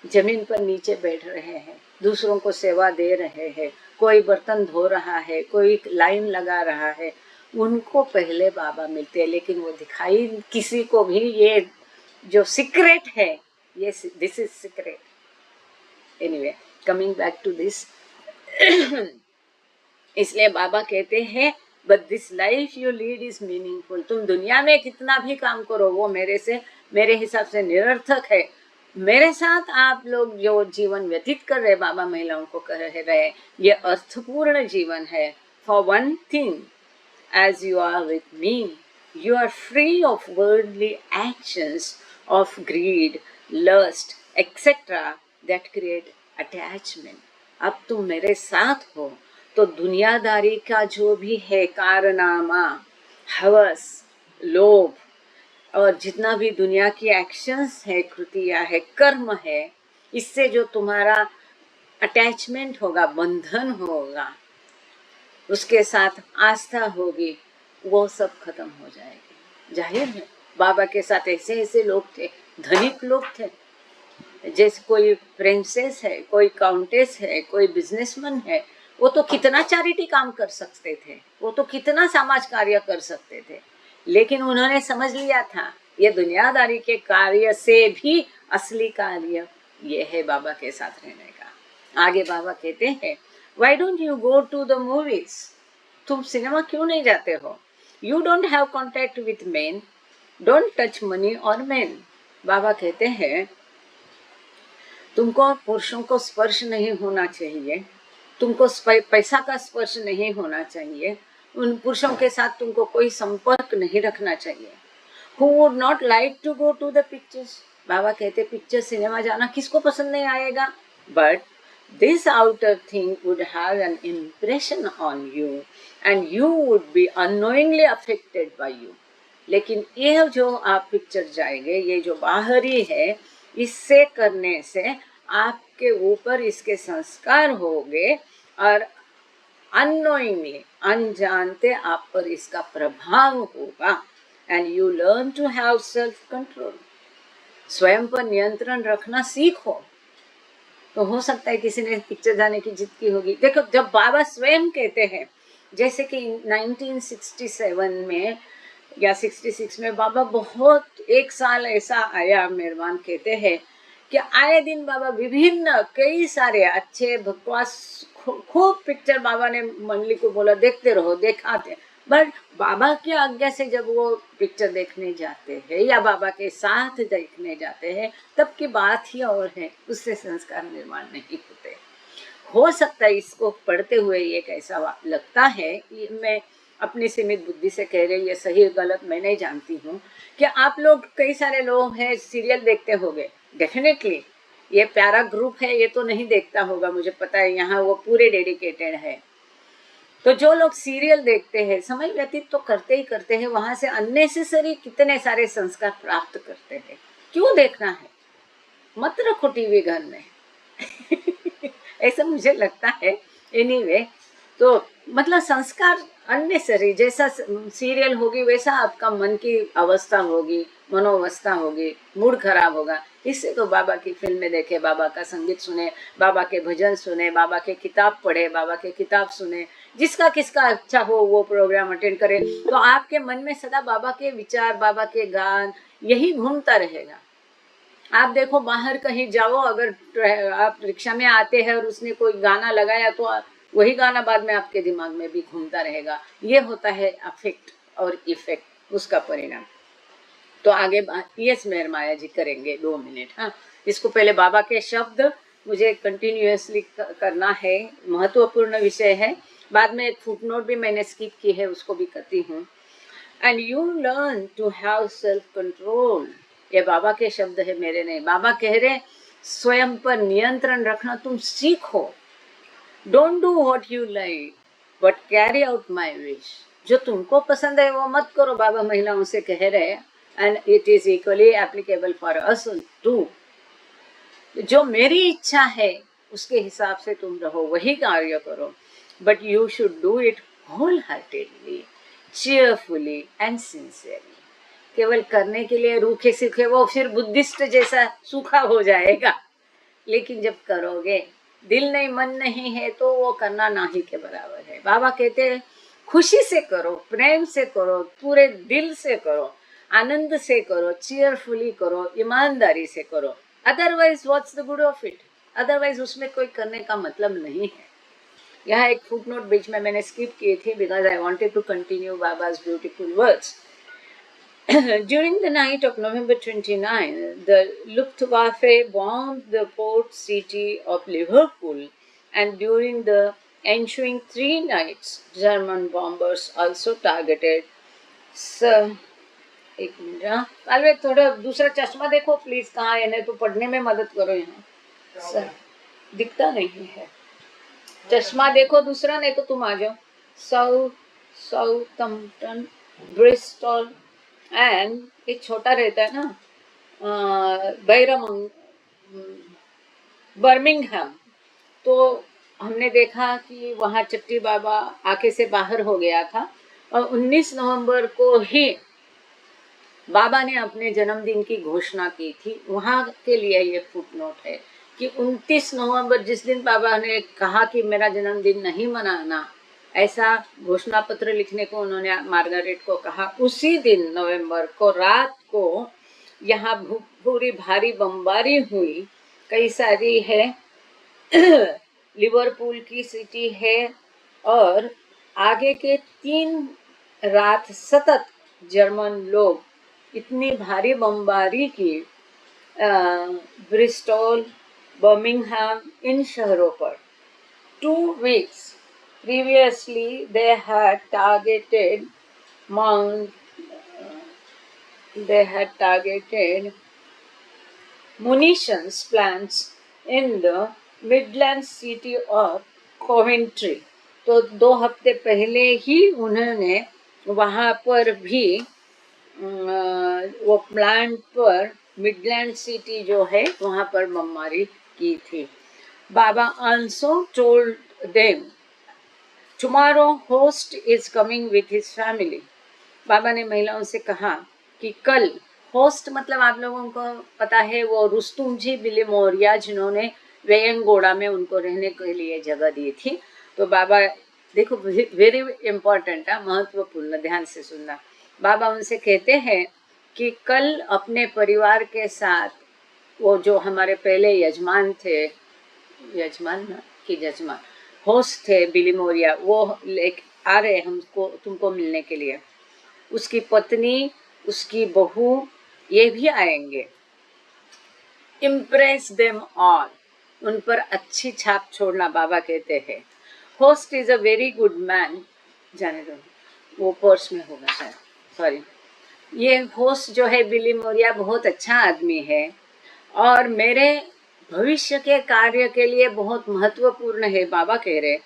जमीन पर नीचे बैठ रहे हैं, दूसरों को सेवा दे रहे हैं, कोई बर्तन धो रहा है, कोई लाइन लगा रहा है, उनको पहले बाबा मिलते हैं। लेकिन वो दिखाई किसी को भी, ये जो सीक्रेट है, ये this is secret. Anyway, coming back to this, इसलिए बाबा कहते हैं, but this life you lead is meaningful. तुम दुनिया में कितना भी काम करो वो मेरे हिसाब से निरर्थक है। मेरे साथ आप लोग जो जीवन व्यतीत कर रहे, बाबा महिलाओं को कह रहे, ये अर्थपूर्ण जीवन है। For one thing, as you are with me, you are free of worldly actions of greed, lust, etc. that create attachment. अब तुम मेरे साथ हो तो दुनियादारी का जो भी है कारनामा, हवस, लोभ और जितना भी दुनिया की एक्शंस है, कृतियां है, कर्म है, इससे जो तुम्हारा अटैचमेंट होगा, बंधन होगा, उसके साथ आस्था होगी, वो सब खत्म हो जाएगी। जाहिर है बाबा के साथ ऐसे ऐसे लोग थे, धनिक लोग थे, जैसे कोई प्रिंसेस है, कोई काउंटेस है, कोई बिजनेसमैन है, वो तो कितना चैरिटी काम कर सकते थे, वो तो कितना समाज कार्य कर सकते थे। लेकिन उन्होंने समझ लिया था ये दुनियादारी के कार्य से भी असली कार्य ये है बाबा के साथ रहने का। आगे बाबा कहते हैं, Why don't you go to the movies? तुम सिनेमा क्यों नहीं जाते हो? You don't have contact with men. Don't touch money or men. बाबा कहते हैं, तुमको पुरुषों को स्पर्श नहीं होना चाहिए, तुमको पैसा का स्पर्श नहीं होना चाहिए, उन पुरुषों के साथ तुमको कोई संपर्क नहीं रखना चाहिए। Who would not like to go to the pictures? बाबा कहते पिक्चर सिनेमा जाना किसको पसंद नहीं आएगा, but this outer thing would have an impression on you and you would be unknowingly affected by you. लेकिन ये जो आप पिक्चर जाएंगे, ये जो बाहरी है, इससे करने से आपके ऊपर इसके संस्कार होंगे और unknowingly, अनजानते आप पर इसका प्रभाव होगा। And you learn to have self control. स्वयं पर नियंत्रण रखना सीखो। तो हो सकता है किसी ने पिक्चर जाने की जिद की होगी। देखो, जब बाबा स्वयं कहते हैं, जैसे कि 1967 में या 66 में बाबा बहुत एक साल ऐसा आया, मेहरबान कहते हैं कि आए दिन बाबा विभिन्न कई सारे अच्छे बकवास खूब पिक्चर बाबा ने मंडली को बोला देखते रहो, दिखाते। बट बाबा की आज्ञा से जब वो पिक्चर देखने जाते हैं या बाबा के साथ देखने जाते हैं, तब की बात ही और है, उससे संस्कार निर्माण नहीं होते। हो सकता है इसको पढ़ते हुए ये कैसा लगता है, मैं अपनी सीमित बुद्धि से कह रही है, सही गलत मैं नहीं जानती हूँ, कि आप लोग कई सारे लोग हैं सीरियल देखते होंगे, डेफिनेटली ये प्यारा ग्रुप है, ये तो नहीं देखता होगा, मुझे पता है यहाँ वो पूरे डेडिकेटेड है। तो जो लोग सीरियल देखते हैं समय व्यतीत तो करते ही करते हैं, वहां से अननेसेसरी कितने सारे संस्कार प्राप्त करते हैं। क्यों देखना है, मत रखो टीवी घर में ऐसा मुझे लगता है। एनीवे तो मतलब संस्कार अननेसरी, जैसा सीरियल होगी वैसा आपका मन की अवस्था होगी, मनोवस्था होगी, मूड खराब होगा। इससे तो बाबा की फिल्में देखे, बाबा का संगीत सुने, बाबा के भजन सुने, बाबा के किताब पढ़े, बाबा के किताब सुने, जिसका किसका अच्छा हो वो प्रोग्राम अटेंड करे, तो आपके मन में सदा बाबा के विचार, बाबा के गान यही घूमता रहेगा। आप देखो बाहर कहीं जाओ, अगर आप रिक्शा में आते हैं और उसने कोई गाना लगाया तो वही गाना बाद में आपके दिमाग में भी घूमता रहेगा। ये होता है अफेक्ट और इफेक्ट, उसका परिणाम। तो आगे यस मेहर माया जी करेंगे 2 मिनट। हाँ, इसको पहले बाबा के शब्द मुझे कंटिन्यूअसली करना है, महत्वपूर्ण विषय है। बाद में एक फुटनोट भी मैंने स्किप की है, उसको भी करती हूँ। And you learn to have self control. ये बाबा के शब्द है, मेरे नहीं। बाबा कह रहे स्वयं पर नियंत्रण रखना तुम सीखो। Don't do what you like but carry out my wish. जो तुमको पसंद है वो मत करो, बाबा महिलाओं से कह रहे हैं। And it is equally applicable for us too. जो मेरी इच्छा है उसके हिसाब से तुम रहो, वही कार्य करो, but you should do it wholeheartedly, cheerfully and sincerely। केवल करने के लिए रूखे सूखे वो फिर बुद्धिस्ट जैसा सूखा हो जाएगा, लेकिन जब करोगे दिल नहीं मन नहीं है तो वो करना नाही के बराबर है। बाबा कहते हैं खुशी से करो, प्रेम से करो, पूरे दिल से करो, आनंद से करो, चीयरफुली करो, ईमानदारी से करो। Otherwise what's the good of it, otherwise उसमें कोई करने का मतलब नहीं है। यहाँ एक फुटनोट बीच में मैंने स्किप किए थे because I wanted to continue Baba's beautiful words. During the night of November 29, the Luftwaffe bombed the port city of Liverpool, and during the ensuing 3 nights, German bombers also targeted. एक मिनट, हाँ अरे थोड़ा दूसरा चश्मा देखो प्लीज, कहाँ है, नहीं तो पढ़ने में मदद करो। यहाँ सर दिखता नहीं है, चश्मा देखो दूसरा, नहीं तो तुम आ जाओ। साउथम्पटन, ब्रिस्टल एंड ये छोटा रहता है ना, बर्मिंगहम। तो हमने देखा कि वहाँ चट्टी बाबा आके से बाहर हो गया था, और 19 नवंबर को ही बाबा ने अपने जन्मदिन की घोषणा की थी। वहाँ के लिए ये फुटनोट है कि 29 नवंबर जिस दिन बाबा ने कहा कि मेरा जन्मदिन नहीं मनाना, ऐसा घोषणा पत्र लिखने को उन्होंने मार्गारेट को कहा, उसी दिन नवंबर को रात को यहाँ पूरी भारी बमबारी हुई। कई सारी है लिवरपूल की सिटी है, और आगे के 3 रात सतत जर्मन लोग इतनी भारी बमबारी की ब्रिस्टल, बर्मिंगहम, इन शहरों पर। 2 weeks previously they had targeted munitions plants in the Midland city of Coventry। तो 2 हफ्ते पहले ही उन्होंने वहाँ पर भी वो प्लांट पर, मिडलैंड सिटी जो है वहाँ पर बमबारी की थी। बाबा also told them tomorrow host is coming with his family। बाबा ने महिलाओं से कहा कि कल होस्ट, मतलब आप लोगों को पता है वो रुस्तुम जी बिलिमोरिया जिन्होंने वेयंगोड़ा में उनको रहने के लिए जगह दी थी। तो बाबा देखो वेरी इम्पोर्टेंट है, महत्वपूर्ण, ध्यान से सुनना। बाबा उनसे कहते हैं कि कल अपने परिवार के साथ वो जो हमारे पहले यजमान थे, यजमान ना कि जजमान, होस्ट थे बिलिमोरिया, वो आ रहे हमको तुमको मिलने के लिए। उसकी पत्नी, उसकी बहू, ये भी आएंगे। इम्प्रेस देम ऑल, उन पर अच्छी छाप छोड़ना, बाबा कहते हैं। Host is a very good man, जाने दो, वो पर्स में होगा शायद, सॉरी। ये होस्ट जो है बिली मोरिया बहुत अच्छा आदमी है और मेरे भविष्य के कार्य के लिए बहुत महत्वपूर्ण है, बाबा कह रहे।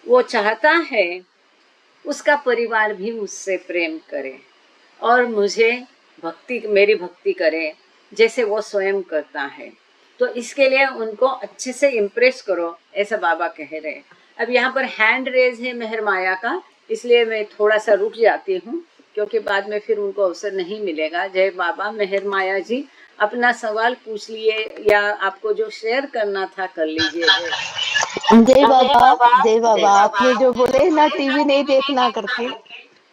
वो चाहता है उसका परिवार भी मुझसे प्रेम करे और मुझे मेरी भक्ति करे जैसे वो स्वयं करता है। तो इसके लिए उनको अच्छे से इम्प्रेस करो, ऐसा बाबा कह रहे। अब यहाँ पर हैंड रेज है मेहर माया का, इसलिए मैं थोड़ा सा रुक जाती हूँ क्योंकि बाद में फिर उनको अवसर नहीं मिलेगा। जय बाबा। मेहर माया जी अपना सवाल पूछ लिए या आपको जो शेयर करना था कर लीजिए। जय बाबा। जय बाबा, आपने जो बोले ना टीवी नहीं देखना करके,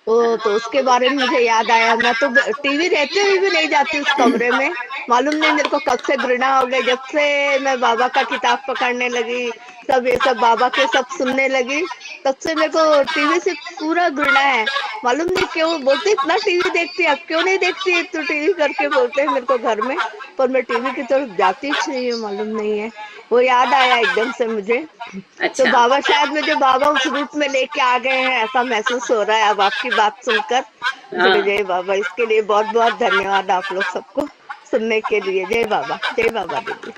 तो उसके बारे में मुझे याद आया। मैं तो टीवी रहते हुए भी नहीं जाती उस कमरे में। मालूम नहीं मेरे को कब से घृणा हो गई, जब से मैं बाबा का किताब पकड़ने लगी, सब ये सब बाबा के सब सुनने लगी, तब से मेरे को टीवी से पूरा घृणा है। मालूम नहीं क्यों बोलते इतना टीवी देखती है, अब क्यों नहीं देखती है तो टीवी करके बोलते हैं मेरे को घर में, पर मैं टीवी की तरफ जाती ही नहीं हूँ। मालूम नहीं है, वो याद आया एकदम से मुझे। तो अच्छा। बाबा शायद मुझे बाबा उस रूप में लेके आ गए हैं, ऐसा महसूस हो रहा है अब आपकी बात सुनकर। इसलिए हाँ, जय बाबा, इसके लिए बहुत बहुत धन्यवाद आप लोग सबको सुनने के लिए। जय बाबा। जय बाबा दीदी।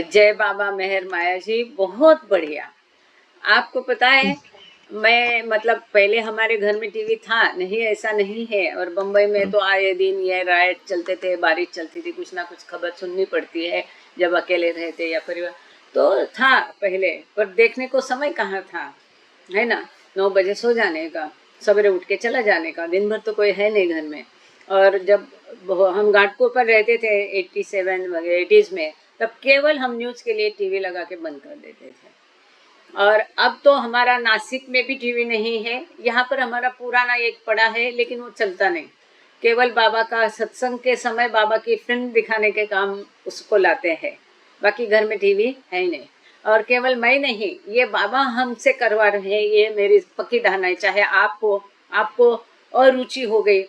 जय बाबा मेहर माया जी, बहुत बढ़िया। आपको पता है मैं मतलब पहले हमारे घर में टीवी था नहीं, ऐसा नहीं है। और बम्बई में तो आए दिन ये राइट चलते थे, बारिश चलती थी, कुछ ना कुछ खबर सुननी पड़ती है जब अकेले रहते या परिवार। तो था पहले, पर देखने को समय कहाँ था, है ना। 9 बजे सो जाने का, सवेरे उठ के चला जाने का, दिन भर तो कोई है नहीं घर में। और जब हम घाटकों पर रहते थे 87 वगैरह 80s में, तब केवल हम न्यूज़ के लिए टीवी लगा के बंद कर देते थे। और अब तो हमारा नासिक में भी टीवी नहीं है, यहाँ पर हमारा पुराना एक पड़ा है लेकिन वो चलता नहीं। केवल बाबा का सत्संग के समय बाबा की फिल्म दिखाने के काम उसको लाते हैं, बाकी घर में टीवी है ही नहीं। और केवल मैं नहीं, ये बाबा हमसे करवा रहे हैं, ये मेरी पक्की धारणा है। चाहे आपको अरुचि हो गई,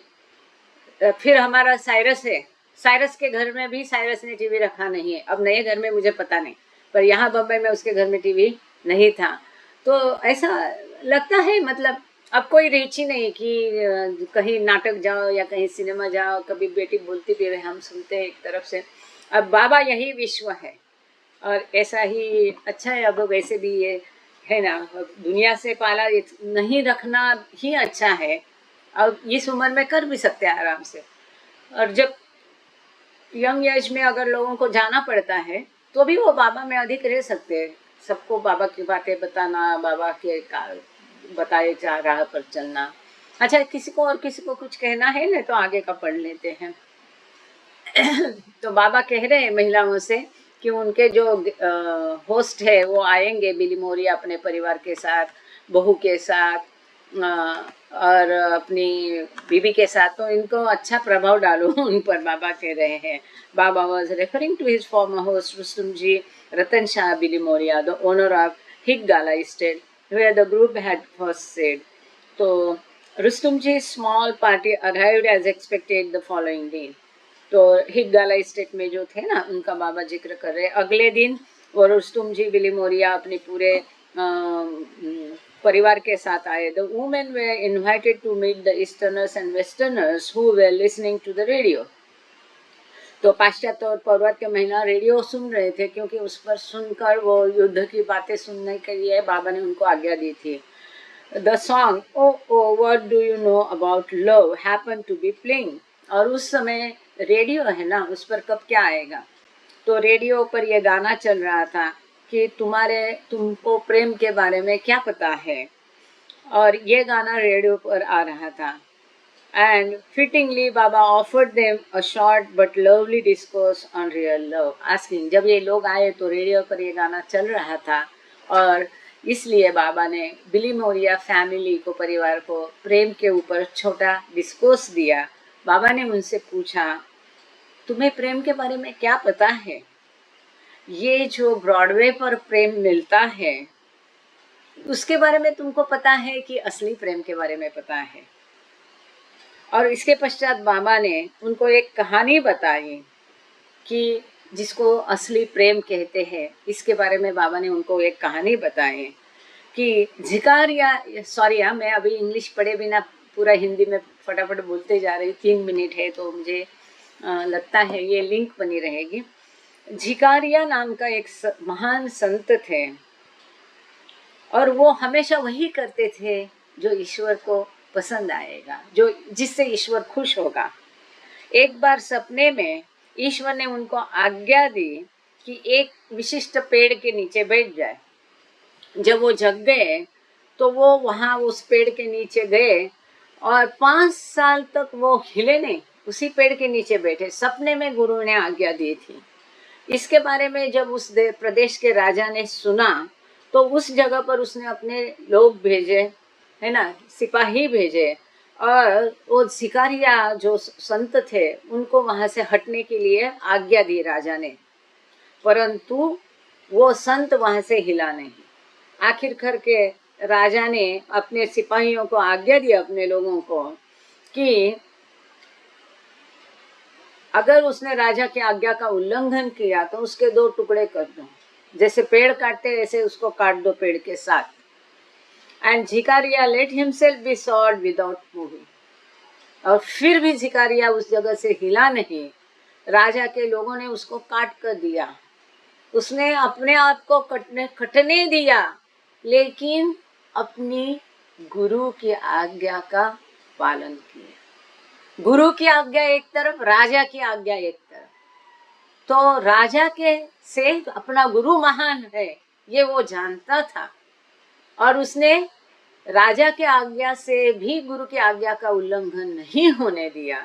फिर हमारा साइरस है, साइरस के घर में भी साइरस ने टीवी रखा नहीं है। अब नए घर में मुझे पता नहीं, पर यहाँ बम्बई में उसके घर में टीवी नहीं था। तो ऐसा लगता है मतलब अब कोई रुचि नहीं कि कहीं नाटक जाओ या कहीं सिनेमा जाओ। कभी बेटी बोलती भी रहे, हम सुनते हैं एक तरफ से। अब बाबा यही विश्व है और ऐसा ही अच्छा है। अब वैसे भी ये है ना, दुनिया से पाला नहीं रखना ही अच्छा है। अब इस उम्र में कर भी सकते हैं आराम से। और जब यंग एज में अगर लोगों को जाना पड़ता है तो भी वो बाबा में अधिक रह सकते हैं। सबको बाबा की बातें बताना, बाबा के बताए जा राह पर चलना। अच्छा, किसी को और किसी को कुछ कहना है ना तो आगे का पढ़ लेते हैं। तो बाबा कह रहे हैं महिलाओं से कि उनके जो होस्ट है वो आएंगे बिली मोरिया अपने परिवार के साथ, बहू के साथ और अपनी बीबी के साथ, तो इनको अच्छा प्रभाव डालो उन पर, बाबा कह रहे हैं। Baba was referring to his former host Rustom ji Ratan Shah Billimoria, the owner of Higgala estate where the group had first said. तो Rustom ji small party arrived as expected the following day. तो हिग्गाला स्टेट में जो थे ना, उनका बाबा जिक्र कर रहे। अगले दिन वो रुस्तुम जी बिली मोरिया अपने पूरे परिवार के साथ आए। The women were invited to meet the easterners and westerners who were listening to the radio. तो पाश्चात्य और पौर्वात्य महिला रेडियो सुन रहे थे क्योंकि उस पर सुनकर वो युद्ध की बातें सुनने के लिए बाबा ने उनको आज्ञा दी थी। The song oh oh what do you know about love happen to be playing. और उस समय रेडियो है ना, उस पर कब क्या आएगा। तो रेडियो पर यह गाना चल रहा था कि तुमको प्रेम के बारे में क्या पता है। और ये गाना रेडियो पर आ रहा था। And fittingly Baba offered them a short but lovely discourse on real love asking. जब ये लोग आए तो रेडियो पर ये गाना चल रहा था और इसलिए बाबा ने बिली मोरिया फैमिली को, परिवार को प्रेम के ऊपर छोटा डिस्कोर्स दिया। बाबा ने उनसे पूछा, तुम्हें प्रेम के बारे में क्या पता है? ये जो ब्रॉडवे पर प्रेम मिलता है उसके बारे में तुमको पता है कि असली प्रेम के बारे में पता है? और इसके पश्चात बाबा ने उनको एक कहानी बताई कि जिसको असली प्रेम कहते हैं। इसके बारे में बाबा ने उनको एक कहानी बताई कि झिकारिया, सॉरी मैं अभी इंग्लिश पढ़े बिना पूरा हिंदी में फटाफट बोलते जा रही हूँ, 3 मिनट है तो मुझे लगता है ये लिंक बनी रहेगी। झिकारिया नाम का एक महान संत थे और वो हमेशा वही करते थे जो ईश्वर को पसंद आएगा, जो जिससे ईश्वर खुश होगा। एक बार सपने में ईश्वर ने उनको आज्ञा दी कि एक विशिष्ट पेड़ के नीचे बैठ जाए। जब वो जग गए तो वो वहाँ उस पेड़ के नीचे गए और 5 साल तक वो हिले नहीं, उसी पेड़ के नीचे बैठे। सपने में गुरु ने आज्ञा दी थी। इसके बारे में जब उस प्रदेश के राजा ने सुना तो उस जगह पर उसने अपने लोग भेजे, है ना, सिपाही भेजे, और वो शिकारिया जो संत थे उनको वहां से हटने के लिए आज्ञा दी राजा ने, परंतु वो संत वहां से हिला नहीं। आखिर करके राजा ने अपने सिपाहियों को आज्ञा दी, अपने लोगों को, कि अगर उसने राजा की आज्ञा का उल्लंघन किया तो उसके 2 टुकड़े कर दो, जैसे पेड़ काटते ऐसे उसको काट दो पेड़ के साथ। And Zakaria let himself be sold without moving, और फिर भी झिकारिया उस जगह से हिला नहीं। राजा के लोगों ने उसको काट कर दिया, उसने अपने आप को कटने दिया, लेकिन अपनी गुरु की आज्ञा का पालन किया। गुरु की आज्ञा एक तरफ, राजा की आज्ञा एक तरफ। तो राजा के से अपना गुरु महान है ये वो जानता था, और उसने राजा के आज्ञा से भी गुरु की आज्ञा का उल्लंघन नहीं होने दिया।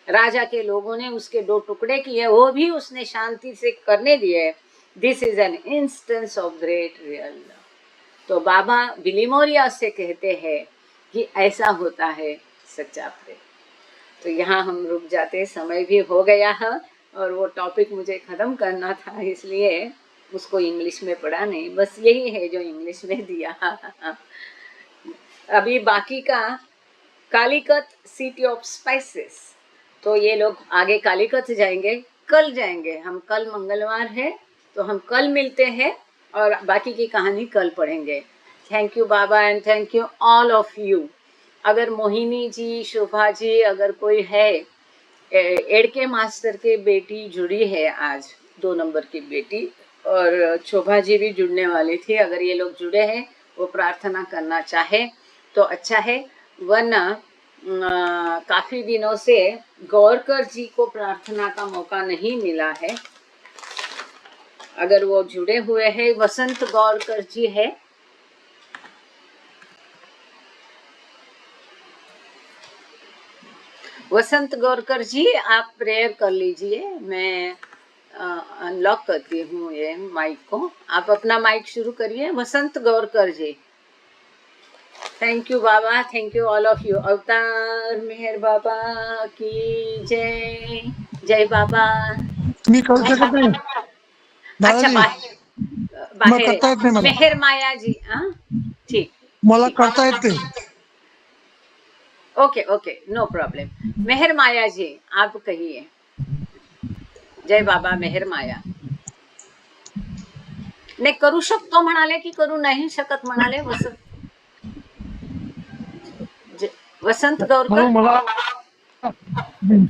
राजा के लोगों ने उसके 2 टुकड़े किए, वो भी उसने शांति से करने दिए। This is an instance of great real love. तो बाबा बिलीमोरिया से कहते हैं कि ऐसा होता है सच्चा प्रेम। तो यहाँ हम रुक जाते, समय भी हो गया है और वो टॉपिक मुझे ख़त्म करना था, इसलिए उसको इंग्लिश में पढ़ा नहीं, बस यही है जो इंग्लिश में दिया। अभी बाकी का कालीकत सिटी ऑफ स्पाइसेस, तो ये लोग आगे कालीकत जाएंगे, कल जाएंगे हम। कल मंगलवार है तो हम कल मिलते हैं और बाकी की कहानी कल पढ़ेंगे। Thank you Baba and thank you all of you. अगर मोहिनी जी, शोभा जी, अगर कोई है, एड़के मास्टर के बेटी जुड़ी है आज, 2 नंबर की बेटी, और शोभा जी भी जुड़ने वाली थी। अगर ये लोग जुड़े हैं, वो प्रार्थना करना चाहे तो अच्छा है, वरना काफ़ी दिनों से गौरकर जी को प्रार्थना का मौका नहीं मिला है। अगर वो जुड़े हुए हैं, वसंत गौरकर जी है, वसंत गौरकर जी आप प्रेयर कर लीजिए। मैं अनलॉक करती हूँ ये माइक को, आप अपना माइक शुरू करिए। Vasant Gaurkar ji, thank you Baba, thank you all of you. Avatar Meher बाबा की जय। जय बाबा। मी करू शकत नाही अच्छा, दादाजी, मला करता येत नाही, मला मेहर माया जी, हाँ ठीक, मला करता येते। Okay okay, no problem. Meher Maya ji आप कहिए। जय बाबा मेहर माया। नाही करू शकतो म्हणाले की करू नाही शकत म्हणाले? वसंत गौरकर मला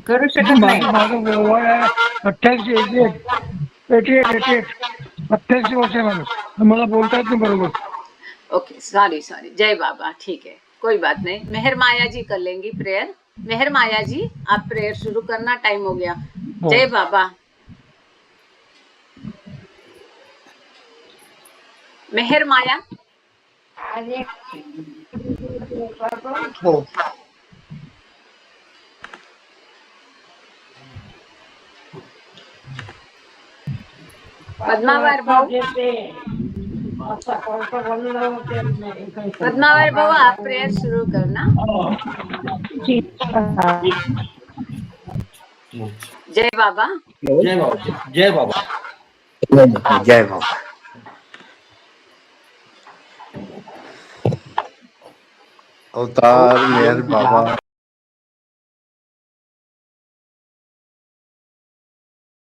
करू शकत नाही। माझं वय आहे 88 वर्ष आहे माझं, मला बोलता येत नाही बरोबर। ओके, सॉरी सॉरी, जय बाबा, ठीक है, कोई बात नहीं। मेहर माया जी कर लेंगी प्रेयर। मेहर माया जी आप प्रेयर शुरू करना, टाइम हो गया। जय बाबा। मेहर माया। हो, पद्मावर भाऊ, पद्मावर भाऊ आप प्रेयर शुरू करना। जय बाबा। जय बाबा। जय बाबा। जय बाबा। अवतार मेहर बाबा